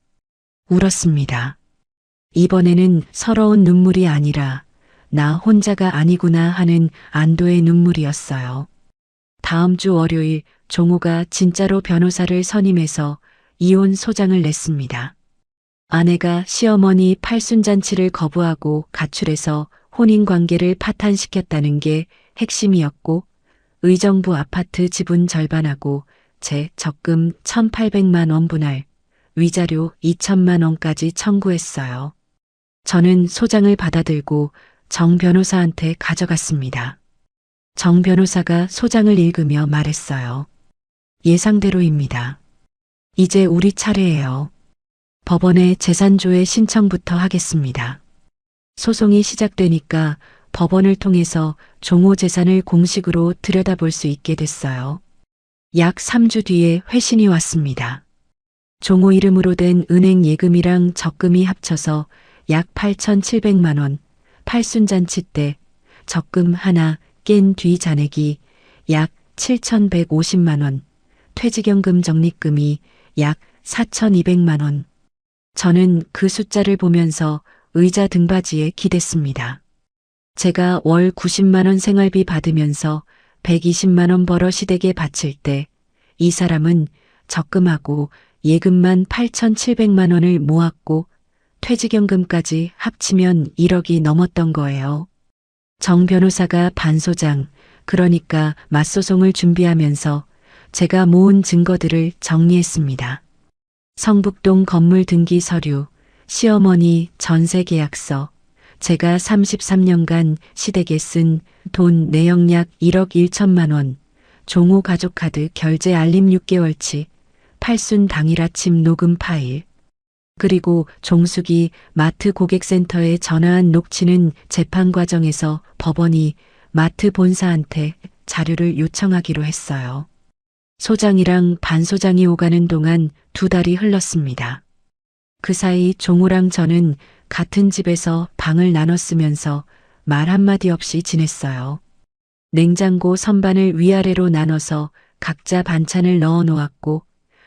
울었습니다. 이번에는 서러운 눈물이 아니라 나 혼자가 아니구나 하는 안도의 눈물이었어요. 다음 주 월요일 종호가 진짜로 변호사를 선임해서 이혼 소장을 냈습니다. 아내가 시어머니 팔순잔치를 거부하고 가출해서 혼인관계를 파탄시켰다는 게 핵심이었고 의정부 아파트 지분 절반하고 제 적금 1,800만 원 분할, 위자료 2천만 원까지 청구했어요. 저는 소장을 받아들고 정 변호사한테 가져갔습니다. 정 변호사가 소장을 읽으며 말했어요. 예상대로입니다. 이제 우리 차례예요. 법원에 재산조회 신청부터 하겠습니다. 소송이 시작되니까 법원을 통해서 종호 재산을 공식으로 들여다볼 수 있게 됐어요. 약 3주 뒤에 회신이 왔습니다. 종호 이름으로 된 은행 예금이랑 적금이 합쳐서 약 8,700만 원, 팔순잔치 때 적금 하나 깬 뒤 잔액이 약 7,150만 원, 퇴직연금 적립금이 약 4,200만 원. 저는 그 숫자를 보면서 의자 등받이에 기댔습니다. 제가 월 90만 원 생활비 받으면서 120만 원 벌어 시댁에 바칠 때 이 사람은 적금하고 예금만 8,700만 원을 모았고 퇴직연금까지 합치면 1억이 넘었던 거예요. 정 변호사가 반소장, 그러니까 맞소송을 준비하면서 제가 모은 증거들을 정리했습니다. 성북동 건물 등기 서류, 시어머니 전세 계약서, 제가 33년간 시댁에 쓴 돈 내역 약 1억 1천만 원, 종호 가족카드 결제 알림 6개월치, 팔순 당일 아침 녹음 파일, 그리고 종숙이 마트 고객센터에 전화한 녹취는 재판 과정에서 법원이 마트 본사한테 자료를 요청하기로 했어요. 소장이랑 반소장이 오가는 동안 두 달이 흘렀습니다. 그 사이 종호랑 저는 같은 집에서 방을 나눠 쓰면서 말 한마디 없이 지냈어요. 냉장고 선반을 위아래로 나눠서 각자 반찬을 넣어 놓았고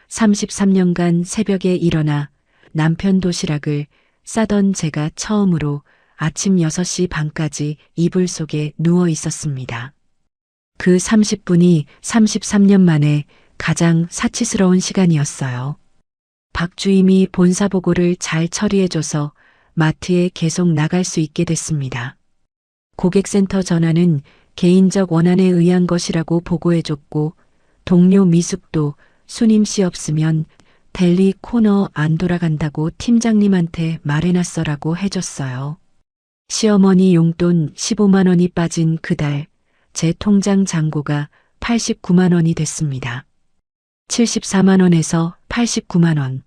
33년간 새벽에 일어나 남편 도시락을 싸던 제가 처음으로 아침 6시 반까지 이불 속에 누워 있었습니다. 그 30분이 33년 만에 가장 사치스러운 시간이었어요. 박주임이 본사 보고를 잘 처리해줘서 마트에 계속 나갈 수 있게 됐습니다. 고객센터 전화는 개인적 원한에 의한 것이라고 보고해줬고 동료 미숙도 수님 씨 없으면 델리 코너 안 돌아간다고 팀장님한테 말해놨어라고 해줬어요. 시어머니 용돈 15만 원이 빠진 그달 제 통장 잔고가 89만 원이 됐습니다. 74만 원에서 89만 원.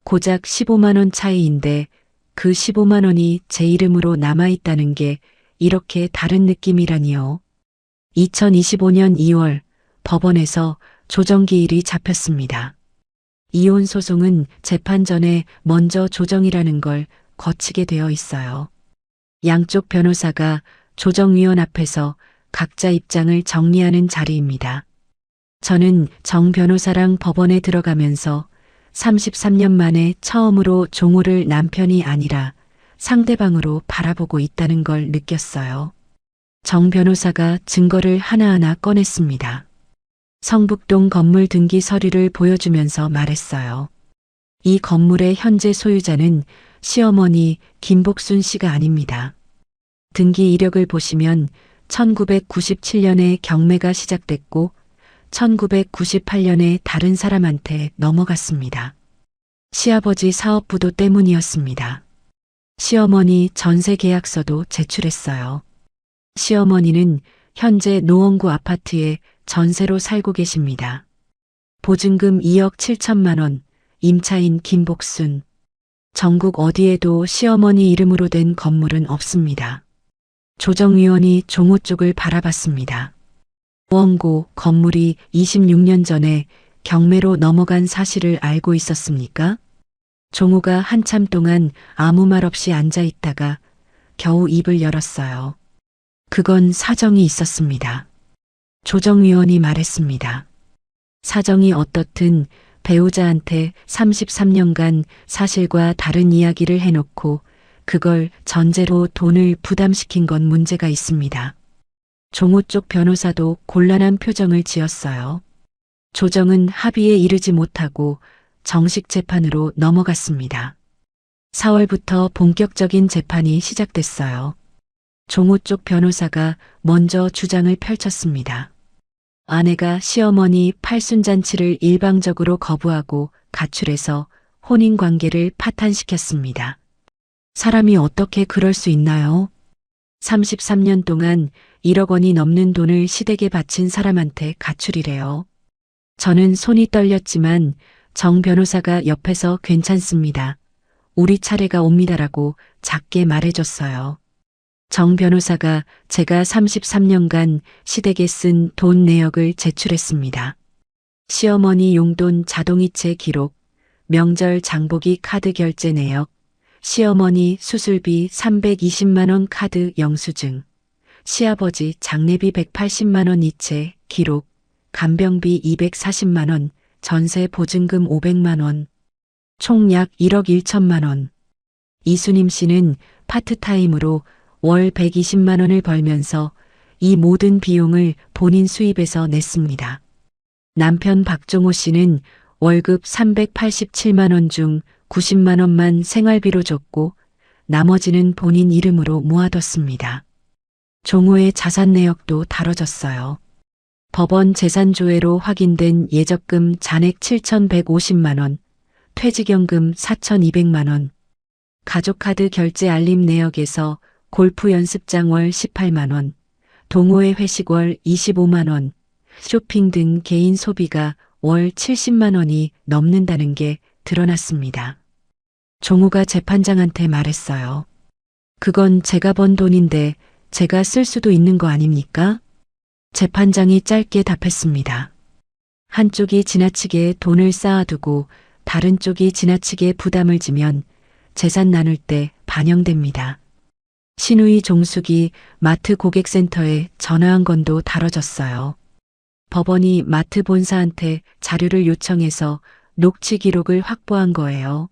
고작 15만 원 차이인데 그 15만 원이 제 이름으로 남아있다는 게 이렇게 다른 느낌이라니요. 2025년 2월 법원에서 조정기일이 잡혔습니다. 이혼 소송은 재판 전에 먼저 조정이라는 걸 거치게 되어 있어요. 양쪽 변호사가 조정위원 앞에서 각자 입장을 정리하는 자리입니다. 저는 정 변호사랑 법원에 들어가면서 33년 만에 처음으로 종호를 남편이 아니라 상대방으로 바라보고 있다는 걸 느꼈어요. 정 변호사가 증거를 하나하나 꺼냈습니다. 성북동 건물 등기 서류를 보여주면서 말했어요. 이 건물의 현재 소유자는 시어머니 김복순 씨가 아닙니다. 등기 이력을 보시면 1997년에 경매가 시작됐고 1998년에 다른 사람한테 넘어갔습니다. 시아버지 사업 부도 때문이었습니다. 시어머니 전세 계약서도 제출했어요. 시어머니는 현재 노원구 아파트에 전세로 살고 계십니다. 보증금 2억 7천만 원, 임차인 김복순. 전국 어디에도 시어머니 이름으로 된 건물은 없습니다. 조정위원이 종호 쪽을 바라봤습니다. 원고 건물이 26년 전에 경매로 넘어간 사실을 알고 있었습니까? 종호가 한참 동안 아무 말 없이 앉아 있다가 겨우 입을 열었어요. 그건 사정이 있었습니다. 조정위원이 말했습니다. 사정이 어떻든 배우자한테 33년간 사실과 다른 이야기를 해놓고 그걸 전제로 돈을 부담시킨 건 문제가 있습니다. 종호 쪽 변호사도 곤란한 표정을 지었어요. 조정은 합의에 이르지 못하고 정식 재판으로 넘어갔습니다. 4월부터 본격적인 재판이 시작됐어요. 종호 쪽 변호사가 먼저 주장을 펼쳤습니다. 아내가 시어머니 팔순잔치를 일방적으로 거부하고 가출해서 혼인관계를 파탄시켰습니다. 사람이 어떻게 그럴 수 있나요? 33년 동안 1억 원이 넘는 돈을 시댁에 바친 사람한테 가출이래요. 저는 손이 떨렸지만 정 변호사가 옆에서 괜찮습니다. 우리 차례가 옵니다라고 작게 말해줬어요. 정 변호사가 제가 33년간 시댁에 쓴 돈 내역을 제출했습니다. 시어머니 용돈 자동이체 기록, 명절 장보기 카드 결제 내역, 시어머니 수술비 320만 원 카드 영수증, 시아버지 장례비 180만 원 이체 기록, 간병비 240만 원, 전세 보증금 500만 원, 총 약 1억 1천만 원. 이수님 씨는 파트타임으로 월 120만 원을 벌면서 이 모든 비용을 본인 수입에서 냈습니다. 남편 박종호 씨는 월급 387만 원 중 90만 원만 생활비로 줬고 나머지는 본인 이름으로 모아뒀습니다. 종호의 자산 내역도 다뤄졌어요. 법원 재산조회로 확인된 예적금 잔액 7,150만 원, 퇴직연금 4,200만 원, 가족카드 결제 알림 내역에서 골프 연습장 월 18만 원, 동호회 회식 월 25만 원, 쇼핑 등 개인 소비가 월 70만 원이 넘는다는 게 드러났습니다. 종호가 재판장한테 말했어요. 그건 제가 번 돈인데 제가 쓸 수도 있는 거 아닙니까? 재판장이 짧게 답했습니다. 한쪽이 지나치게 돈을 쌓아두고 다른 쪽이 지나치게 부담을 지면 재산 나눌 때 반영됩니다. 신우이 종숙이 마트 고객센터에 전화한 건도 다뤄졌어요. 법원이 마트 본사한테 자료를 요청해서 녹취 기록을 확보한 거예요.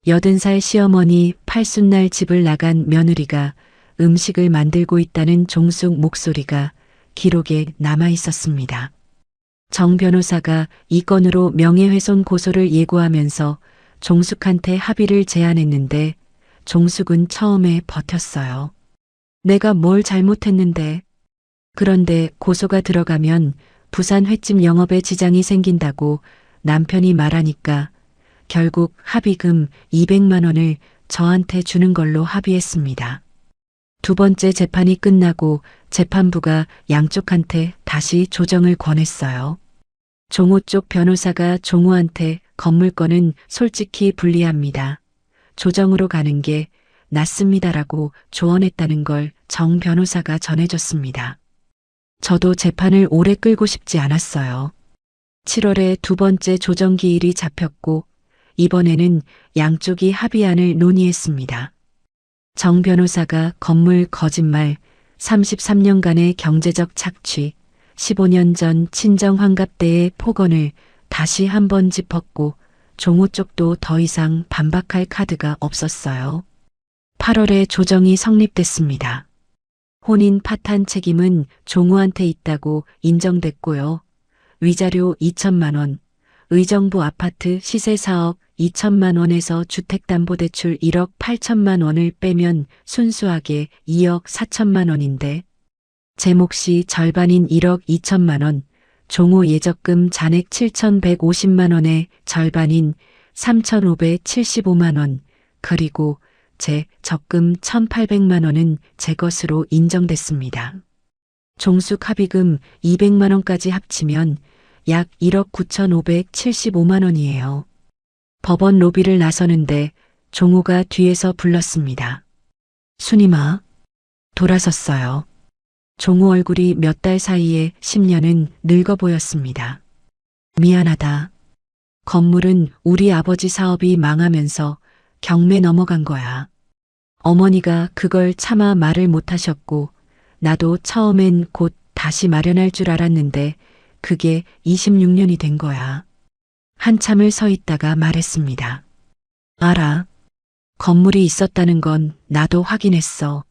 80살 시어머니 팔순날 집을 나간 며느리가 음식을 만들고 있다는 종숙 목소리가 기록에 남아 있었습니다. 정 변호사가 이 건으로 명예훼손 고소를 예고하면서 종숙한테 합의를 제안했는데 종숙은 처음에 버텼어요. 내가 뭘 잘못했는데. 그런데 고소가 들어가면 부산 횟집 영업에 지장이 생긴다고 남편이 말하니까 결국 합의금 200만 원을 저한테 주는 걸로 합의했습니다. 두 번째 재판이 끝나고 재판부가 양쪽한테 다시 조정을 권했어요. 종호 쪽 변호사가 종호한테 건물권은 솔직히 불리합니다. 조정으로 가는 게 낫습니다라고 조언했다는 걸 정 변호사가 전해줬습니다. 저도 재판을 오래 끌고 싶지 않았어요. 7월에 두 번째 조정 기일이 잡혔고 이번에는 양쪽이 합의안을 논의했습니다. 정 변호사가 건물 거짓말, 33년간의 경제적 착취, 15년 전 친정 환갑 때의 폭언을 다시 한번 짚었고 종호 쪽도 더 이상 반박할 카드가 없었어요. 8월에 조정이 성립됐습니다. 혼인 파탄 책임은 종호한테 있다고 인정됐고요. 위자료 2천만 원, 의정부 아파트 시세 4억 2천만 원에서 주택담보대출 1억 8천만 원을 빼면 순수하게 2억 4천만 원인데 제 몫이 절반인 1억 2천만 원, 종호 예적금 잔액 7,150만 원의 절반인 3,575만 원, 그리고 제 적금 1,800만 원은 제 것으로 인정됐습니다. 종숙 합의금 200만 원까지 합치면 약 1억 9,575만 원이에요. 법원 로비를 나서는데 종호가 뒤에서 불렀습니다. 순이마. 돌아섰어요. 종호 얼굴이 몇 달 사이에 10년은 늙어 보였습니다. 미안하다. 건물은 우리 아버지 사업이 망하면서 경매 넘어간 거야. 어머니가 그걸 차마 말을 못하셨고 나도 처음엔 곧 다시 마련할 줄 알았는데 그게 26년이 된 거야. 한참을 서 있다가 말했습니다. 알아. 건물이 있었다는 건 나도 확인했어.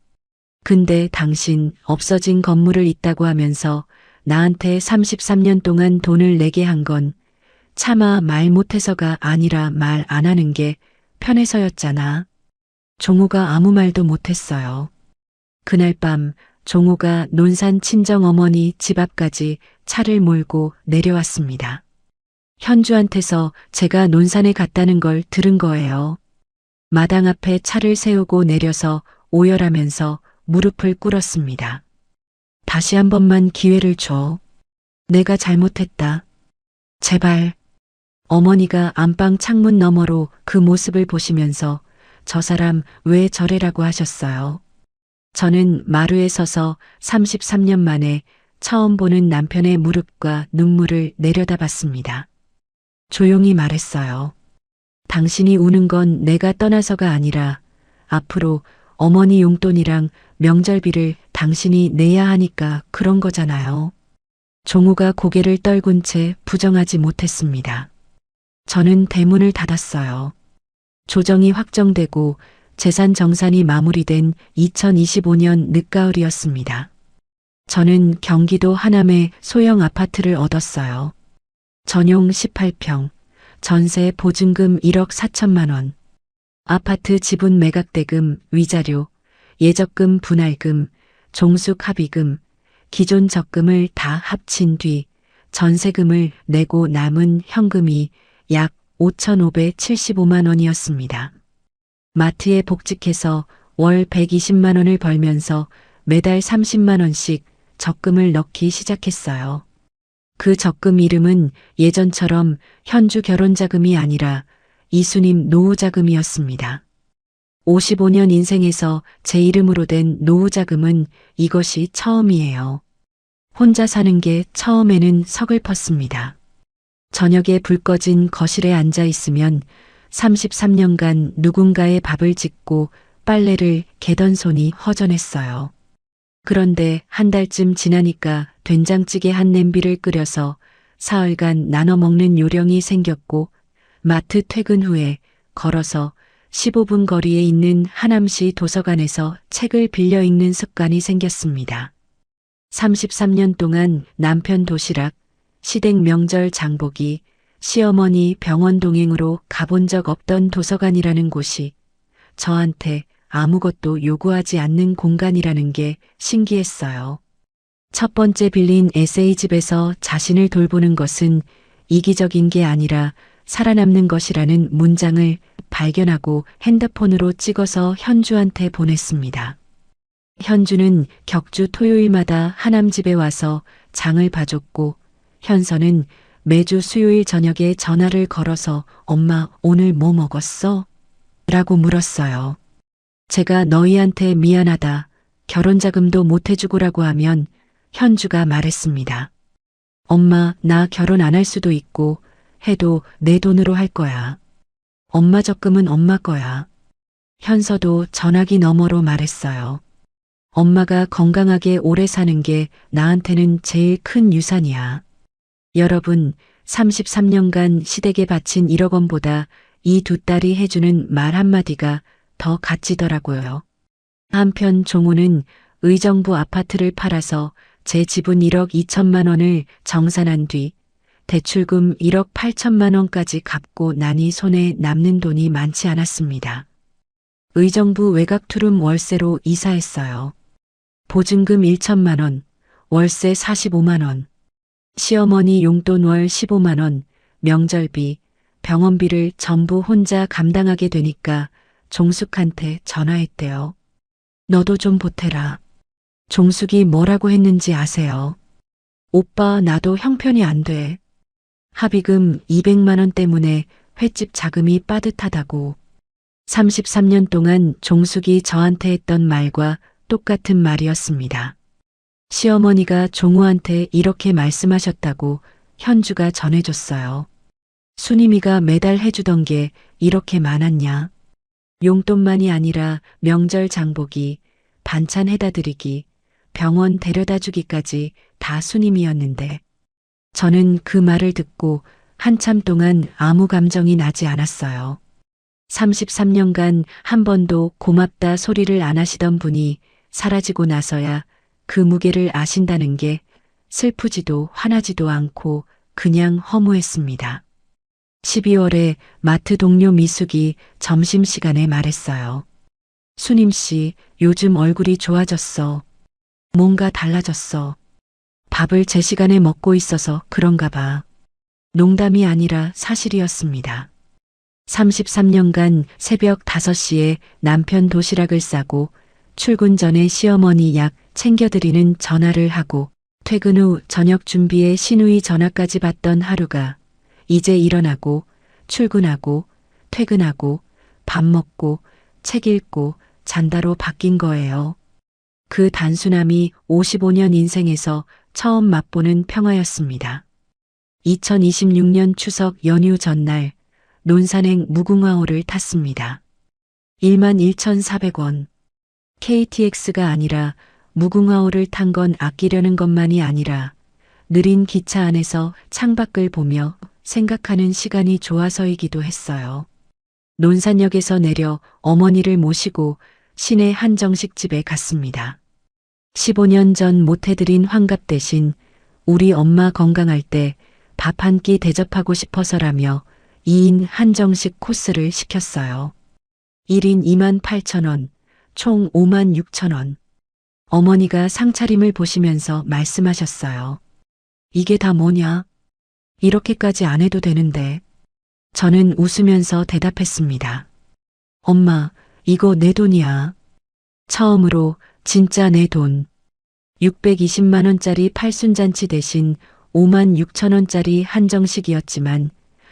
근데 당신 없어진 건물을 있다고 하면서 나한테 33년 동안 돈을 내게 한 건 차마 말 못해서가 아니라 말 안 하는 게 편해서였잖아. 종호가 아무 말도 못했어요. 그날 밤 종호가 논산 친정어머니 집 앞까지 차를 몰고 내려왔습니다. 현주한테서 제가 논산에 갔다는 걸 들은 거예요. 마당 앞에 차를 세우고 내려서 오열하면서 무릎을 꿇었습니다. 다시 한 번만 기회를 줘. 내가 잘못했다. 제발. 어머니가 안방 창문 너머로 그 모습을 보시면서 저 사람 왜 저래라고 하셨어요. 저는 마루에 서서 33년 만에 처음 보는 남편의 무릎과 눈물을 내려다봤습니다. 조용히 말했어요. 당신이 우는 건 내가 떠나서가 아니라 앞으로 어머니 용돈이랑 명절비를 당신이 내야 하니까 그런 거잖아요. 종호가 고개를 떨군 채 부정하지 못했습니다. 저는 대문을 닫았어요. 조정이 확정되고 재산 정산이 마무리된 2025년 늦가을이었습니다. 저는 경기도 하남에 소형 아파트를 얻었어요. 전용 18평, 전세 보증금 1억 4천만 원, 아파트 지분 매각대금, 위자료, 예적금 분할금, 종숙 합의금, 기존 적금을 다 합친 뒤 전세금을 내고 남은 현금이 약 5,575만 원이었습니다. 마트에 복직해서 월 120만 원을 벌면서 매달 30만 원씩 적금을 넣기 시작했어요. 그 적금 이름은 예전처럼 현주 결혼자금이 아니라 이수님 노후자금이었습니다. 55년 인생에서 제 이름으로 된 노후자금은 이것이 처음이에요. 혼자 사는 게 처음에는 서글펐습니다. 저녁에 불 꺼진 거실에 앉아 있으면 33년간 누군가의 밥을 짓고 빨래를 개던 손이 허전했어요. 그런데 한 달쯤 지나니까 된장찌개 한 냄비를 끓여서 사흘간 나눠 먹는 요령이 생겼고 마트 퇴근 후에 걸어서 15분 거리에 있는 하남시 도서관에서 책을 빌려 읽는 습관이 생겼습니다. 33년 동안 남편 도시락, 시댁 명절 장보기, 시어머니 병원 동행으로 가본 적 없던 도서관이라는 곳이 저한테 아무것도 요구하지 않는 공간이라는 게 신기했어요. 첫 번째 빌린 에세이집에서 자신을 돌보는 것은 이기적인 게 아니라 살아남는 것이라는 문장을 발견하고 핸드폰으로 찍어서 현주한테 보냈습니다. 현주는 격주 토요일마다 하남집에 와서 장을 봐줬고 현서는 매주 수요일 저녁에 전화를 걸어서 엄마 오늘 뭐 먹었어? 라고 물었어요. 제가 너희한테 미안하다. 결혼자금도 못 해주고라고 하면 현주가 말했습니다. 엄마 나 결혼 안 할 수도 있고 해도 내 돈으로 할 거야. 엄마 적금은 엄마 거야. 현서도 전화기 너머로 말했어요. 엄마가 건강하게 오래 사는 게 나한테는 제일 큰 유산이야. 여러분, 33년간 시댁에 바친 1억 원보다 이 두 딸이 해주는 말 한마디가 더 값지더라고요. 한편 종우는 의정부 아파트를 팔아서 제 지분 1억 2천만 원을 정산한 뒤 대출금 1억 8천만 원까지 갚고 나니 손에 남는 돈이 많지 않았습니다. 의정부 외곽투룸 월세로 이사했어요. 보증금 1천만 원, 월세 45만 원, 시어머니 용돈 월 15만 원, 명절비, 병원비를 전부 혼자 감당하게 되니까 종숙한테 전화했대요. 너도 좀 보태라. 종숙이 뭐라고 했는지 아세요? 오빠 나도 형편이 안 돼. 합의금 200만 원 때문에 횟집 자금이 빠듯하다고. 33년 동안 종숙이 저한테 했던 말과 똑같은 말이었습니다. 시어머니가 종우한테 이렇게 말씀하셨다고 현주가 전해줬어요. 순임이가 매달 해주던 게 이렇게 많았냐. 용돈만이 아니라 명절 장보기, 반찬 해다 드리기, 병원 데려다 주기까지 다 순임이었는데 저는 그 말을 듣고 한참 동안 아무 감정이 나지 않았어요. 33년간 한 번도 고맙다 소리를 안 하시던 분이 사라지고 나서야 그 무게를 아신다는 게 슬프지도 화나지도 않고 그냥 허무했습니다. 12월에 마트 동료 미숙이 점심시간에 말했어요. 수님 씨, 요즘 얼굴이 좋아졌어. 뭔가 달라졌어. 밥을 제 시간에 먹고 있어서 그런가 봐. 농담이 아니라 사실이었습니다. 33년간 새벽 5시에 남편 도시락을 싸고 출근 전에 시어머니 약 챙겨드리는 전화를 하고 퇴근 후 저녁 준비에 시누이 전화까지 받던 하루가 이제 일어나고 출근하고 퇴근하고 밥 먹고 책 읽고 잔다로 바뀐 거예요. 그 단순함이 55년 인생에서 처음 맛보는 평화였습니다. 2026년 추석 연휴 전날 논산행 무궁화호를 탔습니다. 11,400원. KTX가 아니라 무궁화호를 탄 건 아끼려는 것만이 아니라 느린 기차 안에서 창밖을 보며 생각하는 시간이 좋아서이기도 했어요. 논산역에서 내려 어머니를 모시고 시내 한정식집에 갔습니다. 15년 전 못해드린 환갑 대신 우리 엄마 건강할 때 밥 한 끼 대접하고 싶어서라며 2인 한정식 코스를 시켰어요. 1인 28,000원, 총 56,000원. 어머니가 상차림을 보시면서 말씀하셨어요. 이게 다 뭐냐? 이렇게까지 안 해도 되는데. 저는 웃으면서 대답했습니다. 엄마, 이거 내 돈이야. 처음으로 진짜 내 돈. 620만 원짜리 팔순잔치 대신 56,000원짜리 한정식이었지만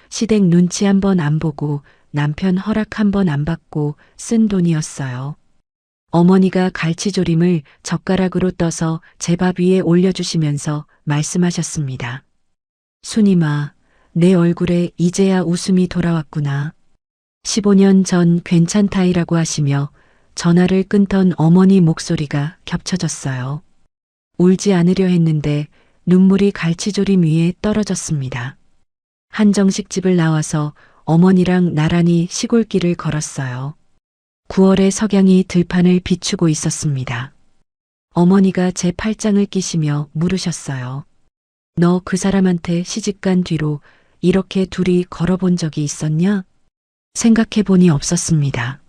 시댁 눈치 한 번 안 보고 남편 허락 한 번 안 받고 쓴 돈이었어요. 어머니가 갈치조림을 젓가락으로 떠서 제 밥 위에 올려주시면서 말씀하셨습니다. 순임아, 내 얼굴에 이제야 웃음이 돌아왔구나. 15년 전 괜찮다이라고 하시며 전화를 끊던 어머니 목소리가 겹쳐졌어요. 울지 않으려 했는데 눈물이 갈치조림 위에 떨어졌습니다. 한정식 집을 나와서 어머니랑 나란히 시골길을 걸었어요. 9월의 석양이 들판을 비추고 있었습니다. 어머니가 제 팔짱을 끼시며 물으셨어요. 너 그 사람한테 시집간 뒤로 이렇게 둘이 걸어본 적이 있었냐? 생각해보니 없었습니다.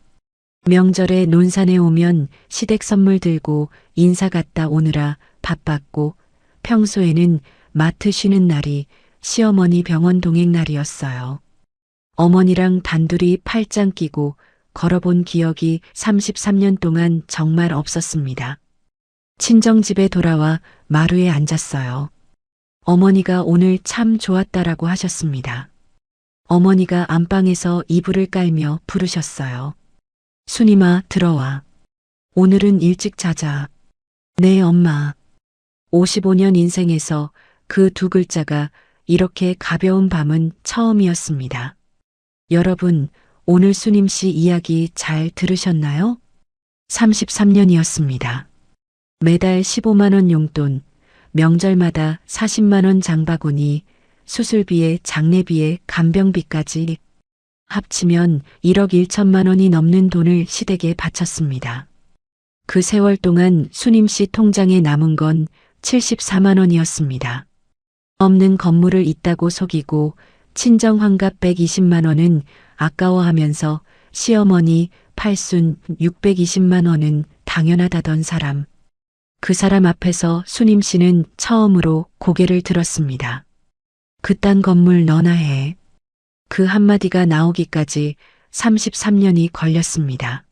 명절에 논산에 오면 시댁 선물 들고 인사 갔다 오느라 바빴고 평소에는 마트 쉬는 날이 시어머니 병원 동행 날이었어요. 어머니랑 단둘이 팔짱 끼고 걸어본 기억이 33년 동안 정말 없었습니다. 친정집에 돌아와 마루에 앉았어요. 어머니가 오늘 참 좋았다라고 하셨습니다. 어머니가 안방에서 이불을 깔며 부르셨어요. 순임아, 들어와. 오늘은 일찍 자자. 네, 엄마. 55년 인생에서 그 두 글자가 이렇게 가벼운 밤은 처음이었습니다. 여러분, 오늘 순임 씨 이야기 잘 들으셨나요? 33년이었습니다. 매달 15만 원 용돈, 명절마다 40만 원 장바구니, 수술비에 장례비에 간병비까지 합치면 1억 1천만 원이 넘는 돈을 시댁에 바쳤습니다. 그 세월 동안 순임 씨 통장에 남은 건 74만 원이었습니다. 없는 건물을 있다고 속이고 친정 환갑 120만 원은 아까워하면서 시어머니 팔순 620만 원은 당연하다던 사람. 그 사람 앞에서 순임 씨는 처음으로 고개를 들었습니다. 그딴 건물 너나 해. 그 한마디가 나오기까지 33년이 걸렸습니다.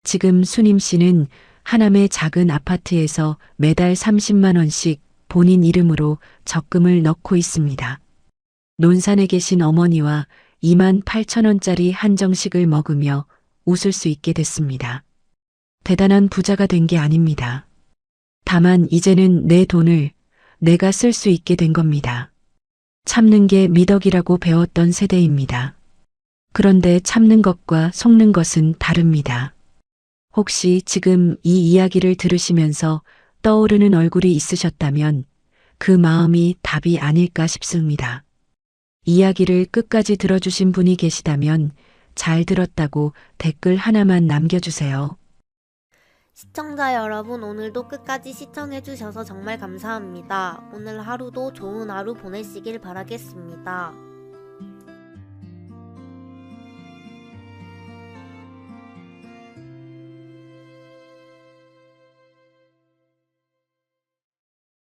지금 순임 씨는 하남의 작은 아파트에서 매달 30만 원씩 본인 이름으로 적금을 넣고 있습니다. 논산에 계신 어머니와 2만 8천 원짜리 한정식을 먹으며 웃을 수 있게 됐습니다. 대단한 부자가 된 게 아닙니다. 다만 이제는 내 돈을 내가 쓸 수 있게 된 겁니다. 참는 게 미덕이라고 배웠던 세대입니다. 그런데 참는 것과 속는 것은 다릅니다. 혹시 지금 이 이야기를 들으시면서 떠오르는 얼굴이 있으셨다면 그 마음이 답이 아닐까 싶습니다. 이야기를 끝까지 들어주신 분이 계시다면 잘 들었다고 댓글 하나만 남겨주세요. 시청자 여러분, 오늘도 끝까지 시청해주셔서 정말 감사합니다. 오늘 하루도 좋은 하루 보내시길 바라겠습니다.